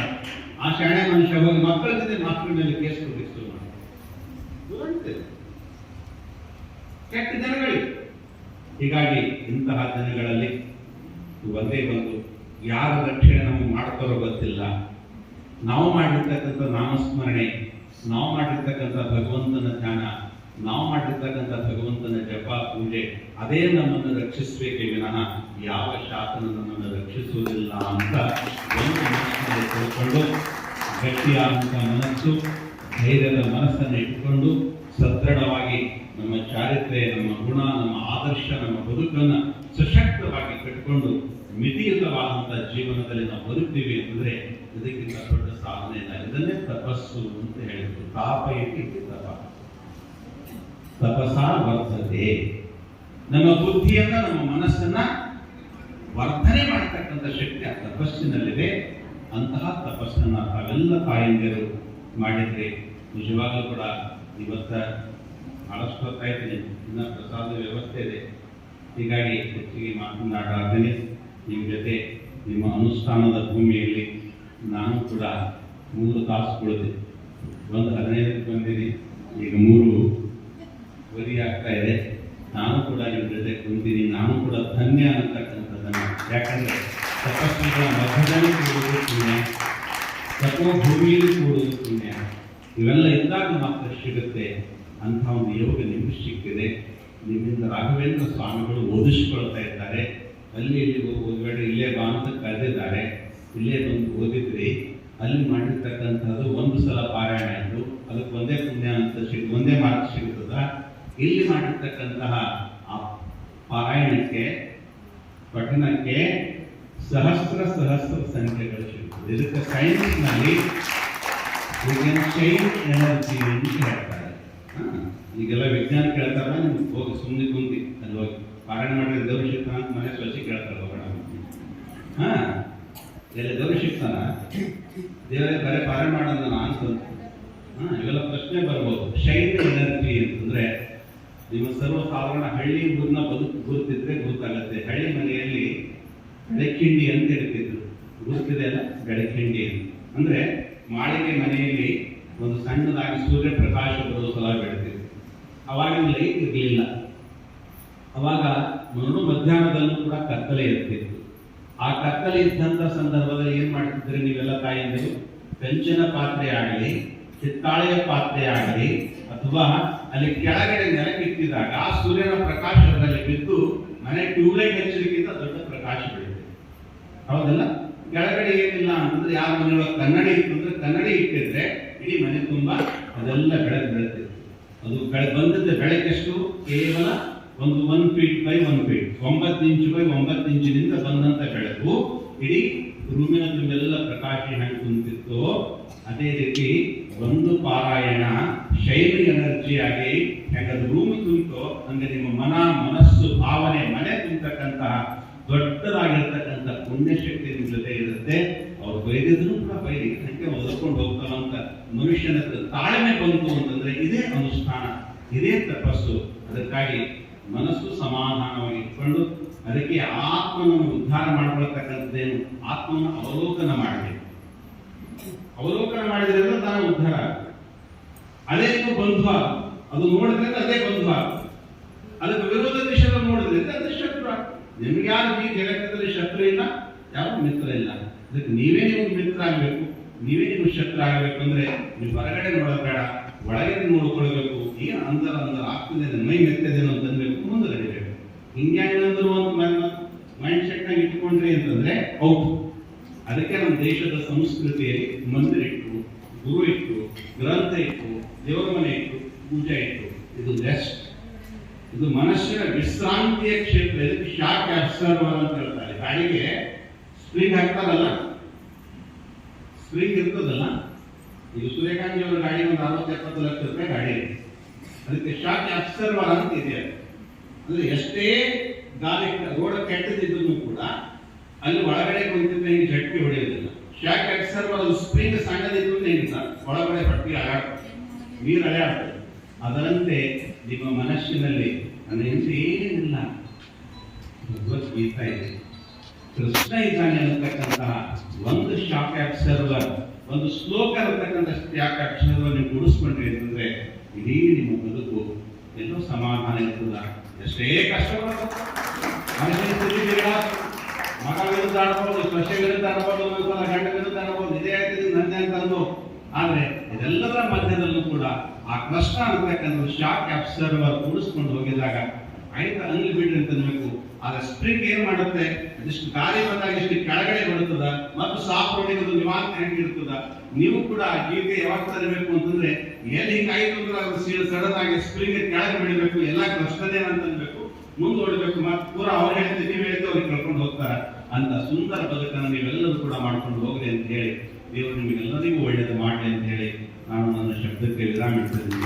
ಆ ಶಾಣೆ ಮನುಷ್ಯ ಹೋಗಿ ಮಕ್ಕಳ ಜೊತೆ ಮಕ್ಕಳ ಮೇಲೆ ಕೇಸ್ ಕೊಡಿಸ್ತು ಕೆಟ್ಟ ಜನಗಳಿಗೆ. ಹೀಗಾಗಿ ಇಂತಹ ದಿನಗಳಲ್ಲಿ ಒಂದೇ ಒಂದು ಯಾರ ರಕ್ಷಣೆ ನಮಗೆ ಮಾಡ್ತಾರೋ ಗೊತ್ತಿಲ್ಲ. ನಾವು ಮಾಡಿರ್ತಕ್ಕಂಥ ನಾಮಸ್ಮರಣೆ, ನಾವು ಮಾಡಿರ್ತಕ್ಕಂಥ ಭಗವಂತನ ಧ್ಯಾನ, ನಾವು ಮಾಡಿರ್ತಕ್ಕಂಥ ಭಗವಂತನ ಜಪ ಪೂಜೆ ಅದೇ ನಮ್ಮನ್ನು ರಕ್ಷಿಸಬೇಕೇ ವಿನಃ ಯಾವ ಶಾಸನ ನಮ್ಮನ್ನು ರಕ್ಷಿಸುವುದಿಲ್ಲ ಅಂತ ಒಂದು ಮನಸ್ಸಿನಲ್ಲಿ ತಿಳ್ಕೊಂಡು ಗಟ್ಟಿಯಾದಂಥ ಮನಸ್ಸು, ಧೈರ್ಯದ ಮನಸ್ಸನ್ನು ಇಟ್ಟುಕೊಂಡು ಸದೃಢವಾಗಿ ನಮ್ಮ ಚಾರಿತ್ರ್ಯ, ನಮ್ಮ ಗುಣ, ನಮ್ಮ ಆದರ್ಶ, ನಮ್ಮ ಬದುಕನ್ನು ಸಶಕ್ತವಾಗಿ ಕಟ್ಟಿಕೊಂಡು ಮಿತಿಯುತವಾದಂತಹ ಜೀವನದಲ್ಲಿ ನಾವು ಬದುಕ್ತೀವಿ ಅಂತಂದ್ರೆ ಇದಕ್ಕಿಂತ ದೊಡ್ಡ ಸಾಧನೆ ಇಲ್ಲ. ಇದನ್ನೇ ತಪಸ್ಸು ಅಂತ ಹೇಳಿದ್ರು. ತಾಪ ಇತಿ ತಪ ತಪಸ ವರ್ತತೆ. ನಮ್ಮ ಬುದ್ಧಿಯನ್ನ, ನಮ್ಮ ಮನಸ್ಸನ್ನ ವರ್ಧನೆ ಮಾಡತಕ್ಕಂಥ ಶಕ್ತಿ ಆ ತಪಸ್ಸಿನಲ್ಲಿದೆ. ಅಂತಹ ತಪಸ್ಸನ್ನ ತಾವೆಲ್ಲ ತಾಯಂದಿರು ಮಾಡಿದ್ರೆ ನಿಜವಾಗ್ಲೂ ಕೂಡ ಇವತ್ತ ಬಹಳಷ್ಟು ಹೊತ್ತಾಯ್ತೀನಿ. ಇನ್ನ ಪ್ರಸಾದ ವ್ಯವಸ್ಥೆ ಇದೆ. ಹೀಗಾಗಿ ಹೆಚ್ಚಿಗೆ ಮಾತನಾಡಾದೇನೆ ನಿಮ್ಮ ಜೊತೆ ನಿಮ್ಮ ಅನುಷ್ಠಾನದ ಭೂಮಿಯಲ್ಲಿ ನಾನು ಕೂಡ 3 ತಾಸು ಕುಳಿತೆ. 1:15 ಬಂದಿನಿ, ಈಗ 3:20 ಆಗ್ತಾ ಇದೆ. ನಾನು ಕೂಡ ನಿಮ್ಮ ಜೊತೆ ಕುಂತೀನಿ. ನಾನು ಕೂಡ ಧನ್ಯ ಅನ್ನತಕ್ಕಂಥದ್ದನ್ನು, ಯಾಕಂದ್ರೆ ತಪಸ್ಸುಗಳ ಮಧ್ಯದಲ್ಲಿ ಕೂಡುವುದು ಪುಣ್ಯ, ತಪೋಭೂಮಿಯಲ್ಲಿ ಕೂಡುವುದು ಪುಣ್ಯ. ಇವೆಲ್ಲ ಇದ್ದಾಗ ಮಾತ್ರ ಸಿಗುತ್ತೆ. ಅಂಥ ಒಂದು ಯೋಗ ನಿಮಗೆ ಸಿಕ್ಕಿದೆ. ನಿಮ್ಮಿಂದ ರಾಘವೇಂದ್ರ ಸ್ವಾಮಿಗಳು ಓದಿಸಿಕೊಳ್ತಾ ಇದ್ದಾರೆ. ಅಲ್ಲಿ ಇಲ್ಲಿ ಓದಬೇಡ, ಇಲ್ಲೇ ಬಾ ಅಂತ ಕರೆದಿದ್ದಾರೆ. ಇಲ್ಲೇ ಬಂದು ಓದಿದ್ರಿ. ಅಲ್ಲಿ ಮಾಡಿರ್ತಕ್ಕಂಥದ್ದು 1 ಸಲ ಪಾರಾಯಣ ಆಯಿತು, ಅದಕ್ಕೆ ಒಂದೇ ಪುಣ್ಯ ಅಂತ ಒಂದೇ ಮಾರ್ಕ್ ಸಿಗುತ್ತದ. ಇಲ್ಲಿ ಮಾಡಿರ್ತಕ್ಕಂತಹ ಆ ಪಾರಾಯಣಕ್ಕೆ, ಪಠಣಕ್ಕೆ ಸಹಸ್ರ ಸಂಖ್ಯೆಗಳು ಸಿಗುತ್ತದೆ. ಇದಕ್ಕೆ ಸೈನ್ಸ್ನಲ್ಲಿ ಚೈನ್ ಎನರ್ಜಿ ಅಂತ ಹೇಳ್ತಾರೆ. ಈಗೆಲ್ಲ ವಿಜ್ಞಾನ ಕೇಳ್ತಾರ, ನಿಮ್ಗೆ ಹೋಗಿ ಸುಮ್ಮನೆ ಕುಂತಿ ಅಲ್ಲಿ ಹೋಗಿ ಪಾರಾಯಣ ಮಾಡಿದ್ರೆ ದೇವ್ರ ಶಿಕ್ಷಣ ಅಂತ ಮನೆ ಸ್ವಚ್ಛ ಕೇಳ್ತಾರೆ. ಹೋಗೋಣ ಎಲ್ಲ ದೇವ್ರ ಶಿಕ್ಷಣ ದೇವರೇ ಬರೀ ಪಾರಾಯಣ ಮಾಡೋದ ಅಂತ ಇವೆಲ್ಲ ಪ್ರಶ್ನೆ ಬರ್ಬೋದು. ಶೈನ್ ಎನರ್ಜಿ ಅಂತಂದ್ರೆ ನಿಮ್ಮ ಸರ್ವಸಾಧಾರಣ ಹಳ್ಳಿ ಊರಿನ ಗುರುತಿದ್ರೆ ಗುರುತಾಗತ್ತೆ. ಹಳ್ಳಿ ಮನೆಯಲ್ಲಿ ಬೆಳಕಿಂಡಿ ಅಂತ ಹೇಳ್ತಿದ್ರು, ಗುರುತಿದೆ ಅಲ್ಲ, ಬೆಳಕಿಂಡಿ ಅಂತ ಅಂದ್ರೆ ಮಾಳಿಗೆ ಮನೆಯಲ್ಲಿ ಒಂದು ಸಣ್ಣದಾಗಿ ಸೂರ್ಯಪ್ರಕಾಶ ಬರೋ ಸಲ ಬೆಳೆತಿದ್ರು. ಅವಾಗಿನ ಲೈಟ್ ಇರಲಿಲ್ಲ. ಅವಾಗ ಮಧ್ಯಾಹ್ನದಲ್ಲೂ ಕೂಡ ಕತ್ತಲೆ ಇರ್ತಿತ್ತು. ಆ ಕತ್ತಲೆ ಇದ್ದಂಥ ಸಂದರ್ಭದಲ್ಲಿ ಏನ್ ಮಾಡ್ತಿದ್ರೆ ನೀವೆಲ್ಲ ತಾಯಿಯಂದರು, ಕಂಚಿನ ಪಾತ್ರೆ ಆಗಲಿ, ಹಿತ್ತಾಳೆಯ ಪಾತ್ರೆ ಆಗಲಿ, ಅಥವಾ ಅಲ್ಲಿ ಕೆಳಗಡೆ ನೆಲಕ್ಕಿಟ್ಟಿದಾಗ ಆ ಸೂರ್ಯನ ಪ್ರಕಾಶದಲ್ಲಿ ಬಿದ್ದು ಮನೆ ಟ್ಯೂಬ್ಲೈಟ್ ಹಚ್ಚಲಿಕ್ಕಿಂತ ದೊಡ್ಡ ಪ್ರಕಾಶ ಬೀಳುತ್ತೆ. ಹೌದಲ್ಲ? ಕೆಳಗಡೆ ಏನಿಲ್ಲ ಅಂತಂದ್ರೆ ಯಾರ ಮನೆಯೊಳಗೆ ಕನ್ನಡಿ ಇತ್ತಂದ್ರೆ ಕನ್ನಡಿ ಇಟ್ಟಿದ್ರೆ ಇಡೀ ಮನೆ ತುಂಬಾ ಅದೆಲ್ಲ ಬೆಳಕು ಬೀಳುತ್ತೆ. ಅದು ಬಂದದ್ದು ಬೆಳಕೆಷ್ಟು? ಕೇವಲ ಒಂದು 1 feet by 1 feet, 9 inch by 9 ಇಂಚಿನಿಂದ ಬಂದಂತ ಬೆಳಕು ಇಡೀ ರೂಮಿನ ತುಂಬೆಲ್ಲ ಪ್ರಕಾಶ ಹೆಂಗೆ ತುಂಬಿತ್ತು, ಅದೇ ರೀತಿ ಒಂದು ಪಾರಾಯಣ ಶೈಲಿ ಎನರ್ಜಿ ಆಗಿ ಹೆಂಗದು ರೂಮ್ ತುಂಬಿತೋ ಹಂಗೆ ನಿಮ್ಮ ಮನಸ್ಸು ಭಾವನೆ ಮನೆ ತುಂಬತಕ್ಕಂತಹ ದೊಡ್ಡದಾಗಿರ್ತಕ್ಕಂಥ ಪುಣ್ಯಶಕ್ತಿ ನಿಮ್ಮ ಜೊತೆ ಇರುತ್ತೆ. ಅವ್ರು ಬೈದಿದ್ರು ಕೂಡ ಬೈಲಿ ಹಂಗೆ ಓದ್ಕೊಂಡು ಹೋಗ್ತಾವಂತ ಮನುಷ್ಯನ ತಾಳ್ಮೆ ಬಂತು ಅಂತಂದ್ರೆ ಇದೇ ಅನುಷ್ಠಾನ, ಇದೇ ತಪಸ್ಸು. ಅದಕ್ಕಾಗಿ ಮನಸ್ಸು ಸಮಾಧಾನವಾಗಿ ಇಟ್ಕೊಂಡು ಅದಕ್ಕೆ ಆತ್ಮನನ್ನು ಉದ್ಧಾರ ಮಾಡ್ಕೊಳ್ತಕ್ಕಂಥದ್ದೇನು, ಆತ್ಮನ ಅವಲೋಕನ ಮಾಡಬೇಕು. ಅವಲೋಕನ ಮಾಡಿದ್ರೆ ತಾನು ಉದ್ಧಾರ. ಅದೇ ನೀವು ಬಂಧುವ, ಅದು ನೋಡಿದ್ರೆ ಅದೇ ಬಂಧುವ. ಅದಕ್ಕೆ ವಿರೋಧ ದಿಶೆಯಲ್ಲಿ ನೋಡಿದ್ರೆ ಅದೇ ಶತ್ರು. ನಿಮ್ಗೆ ಯಾರು ಈ ಜಗತ್ತಲ್ಲಿ ಶತ್ರು ಇಲ್ಲ, ಯಾವ ಮಿತ್ರ ಇಲ್ಲ. ಅದಕ್ಕೆ ನೀವೇ ನಿಮ್ಗೆ ಮಿತ್ರ ಆಗ್ಬೇಕು, ನೀವೇ ನಿಮ್ಗೆ ಶತ್ರು ಆಗ್ಬೇಕು. ಅಂದ್ರೆ ನೀವು ಹೊರಗಡೆ ನೋಡಬೇಡ, ಒಳಗೆ ನೋಡ್ಕೊಳ್ಬೇಕು. ಏನು ಅಂದರ ಆಗ್ತದೆ, ಮೈ ಮೆತ್ತದೇನೋ ಅಂತನ್ಬೇಕು, ಮುಂದೆ ನಡಿಬೇಕು. ಹಿಂಗ್ಯಾಂಗಂದ್ರು ಒಂದು ಮೈಂಡ್ ಸೆಟ್ ನಾಗ ಇಟ್ಕೊಂಡ್ರಿ ಅಂತಂದ್ರೆ ಔಟ್. ಅದಕ್ಕೆ ನಮ್ಮ ದೇಶದ ಸಂಸ್ಕೃತಿಯಲ್ಲಿ ಮಂದಿರ ಇಟ್ಟು, ಗುರು ಇಟ್ಟು, ಗ್ರಂಥ ಇಟ್ಟು, ದೇವರ ಮನೆ ಇಟ್ಟು, ಪೂಜೆ ಇಟ್ಟು, ಇದು ರೆಸ್ಟ್, ಇದು ಮನಸ್ಸಿನ ವಿಶ್ರಾಂತಿಯ ಕ್ಷೇತ್ರ. ಇದಕ್ಕೆ ಶಾಕ್ ಅಬ್ಸರ್ವರ್ ಅಂತ ಹೇಳ್ತಾರೆ. ಗಾಡಿಗೆ ಸ್ಪ್ರಿಂಗ್ ಹಾಕ್ತಾರಲ್ಲ, ಸ್ಪ್ರಿಂಗ್ ಇರ್ತದಲ್ಲ, ಈಗ ಸೂರ್ಯಕಾಂತಿ ಅವರ ಗಾಡಿ ಒಂದು 60-70 ಲಕ್ಷ ರೂಪಾಯಿ ಗಾಡಿ ಇದೆ. ಅದಕ್ಕೆ ಶಾಕ್ ಅಬ್ಸರ್ವರ್ ಅಂತ ಇದೆ. ಅಂದ್ರೆ ಎಷ್ಟೇ ಗಾಳಿ ರೋಡ್ ಕೆಟ್ಟದಿದ್ರು ಕೂಡ ಅಲ್ಲಿ ಒಳಗಡೆ ಕುಂತಿದ್ರೆ ಹಿಂಗೆ ಜಟ್ಟಿ ಹೊಡೆಯೋದಿಲ್ಲ. ಶಾಕ್ ಅಬ್ಸರ್ವರ್ ಅದು ಸ್ಪ್ರಿಂಗ್ ಸಣ್ಣದಿದ್ರು ನಿಂತ ಒಳಗಡೆ ಹೊಟ್ಟಿ ಅಲಾಡ್ತದೆ, ನೀರು ಅಲಾಡ್ತದೆ. ಅದರಂತೆ ನಿಮ್ಮ ಮನಸ್ಸಿನಲ್ಲಿ ನನ್ನ ಹಿಂದೆ ಏನಿಲ್ಲ, ಭಗವದ್ಗೀತಾ ಇದೆ, ಕೃಷ್ಣ ಇದ್ದಾನೆ ಅನ್ನತಕ್ಕಂತಹ ಒಂದು ಶಾಕ್ ಅಬ್ಸರ್ವರ್, ಒಂದು ಶ್ಲೋಕ ಅನ್ನತಕ್ಕಂಥ ಶಾಕ್ ಅಬ್ಸರ್ವರ್ ನೀವು ಕೂಡಿಸ್ಕೊಂಡ್ರಿ ಅಂತಂದ್ರೆ ಇಡೀ ನಿಮ್ಮ ಬದುಕು ಎಲ್ಲೋ ಸಮಾಧಾನ ಇರ್ತದ. ಎಷ್ಟೇ ಕಷ್ಟ ಮಗ ವಿರುದ್ಧ ಆಡ್ಬೋದು, ಸೊಸೆ ವಿರುದ್ಧ ಆಡ್ಬೋದು, ಗಂಡ ವಿರುದ್ಧ ಆಡ್ಬೋದು, ಇದೇ ಆಗ್ತದೆ ನಂದೇ ಅಂತಂದು. ಆದ್ರೆ ಇದೆಲ್ಲದರ ಮಧ್ಯದಲ್ಲೂ ಕೂಡ ಆ ಕಷ್ಟ ಅನ್ನತಕ್ಕಂಥ ಶಾಕ್ ಅಬ್ಸರ್ವರ್ ಕೂಡಿಸ್ಕೊಂಡು ಹೋಗಿದಾಗ ಆಯ್ತು ಅನ್ಲಿ ಬಿಡ್ರಿ ಅಂತ ಅನ್ಬೇಕು. ಆದ್ರೆ ಸ್ಪ್ರಿಂಗ್ ಏನ್ ಮಾಡುತ್ತೆ, ಇಷ್ಟು ಗಾಳಿ ಬಂದಾಗ ಇಷ್ಟು ಕೆಳಗಡೆ ಬರುತ್ತದ ಮತ್ತು ಸಾಫ್ ರೋಡಿಗೆ ಅದು ನಿವಾರಣೆ ಹೆಂಗಿರ್ತದ. ನೀವು ಕೂಡ ಗೀತೆ ಯಾವಾಗ ತರಬೇಕು ಅಂತಂದ್ರೆ ಎಲ್ಲಿ ಹಿಂಗಾಯ್ತು ಅಂದ್ರೆ ಅದು ಸಡನ್ ಆಗಿ ಸ್ಪ್ರಿಂಗ್ ಕೆಳಗೆ ಬಿಡಬೇಕು, ಎಲ್ಲ ಕಷ್ಟದೇನ ಅಂತ ಅನ್ಬೇಕು, ಮುಂದೋಡ್ಬೇಕು. ಮತ್ತೆ ಪೂರಾ ಅವ್ರು ಹೇಳ್ತೀವಿ, ನೀವು ಹೇಳ್ತೀವಿ, ಅವ್ರಿಗೆ ಕಳ್ಕೊಂಡು ಹೋಗ್ತಾರೆ. ಅಂತ ಸುಂದರ ಬದುಕನ್ನು ನೀವೆಲ್ಲರೂ ಕೂಡ ಮಾಡ್ಕೊಂಡು ಹೋಗ್ಲಿ ಅಂತ ಹೇಳಿ ದೇವರು ನಿಮಗೆಲ್ಲರಿಗೂ ಒಳ್ಳೆಯದು ಮಾಡಲಿ ಅಂತ ಹೇಳಿ ನಾನು ನನ್ನ ಶಬ್ದಕ್ಕೆ ವಿರಾಮ ಇಡ್ತೀನಿ.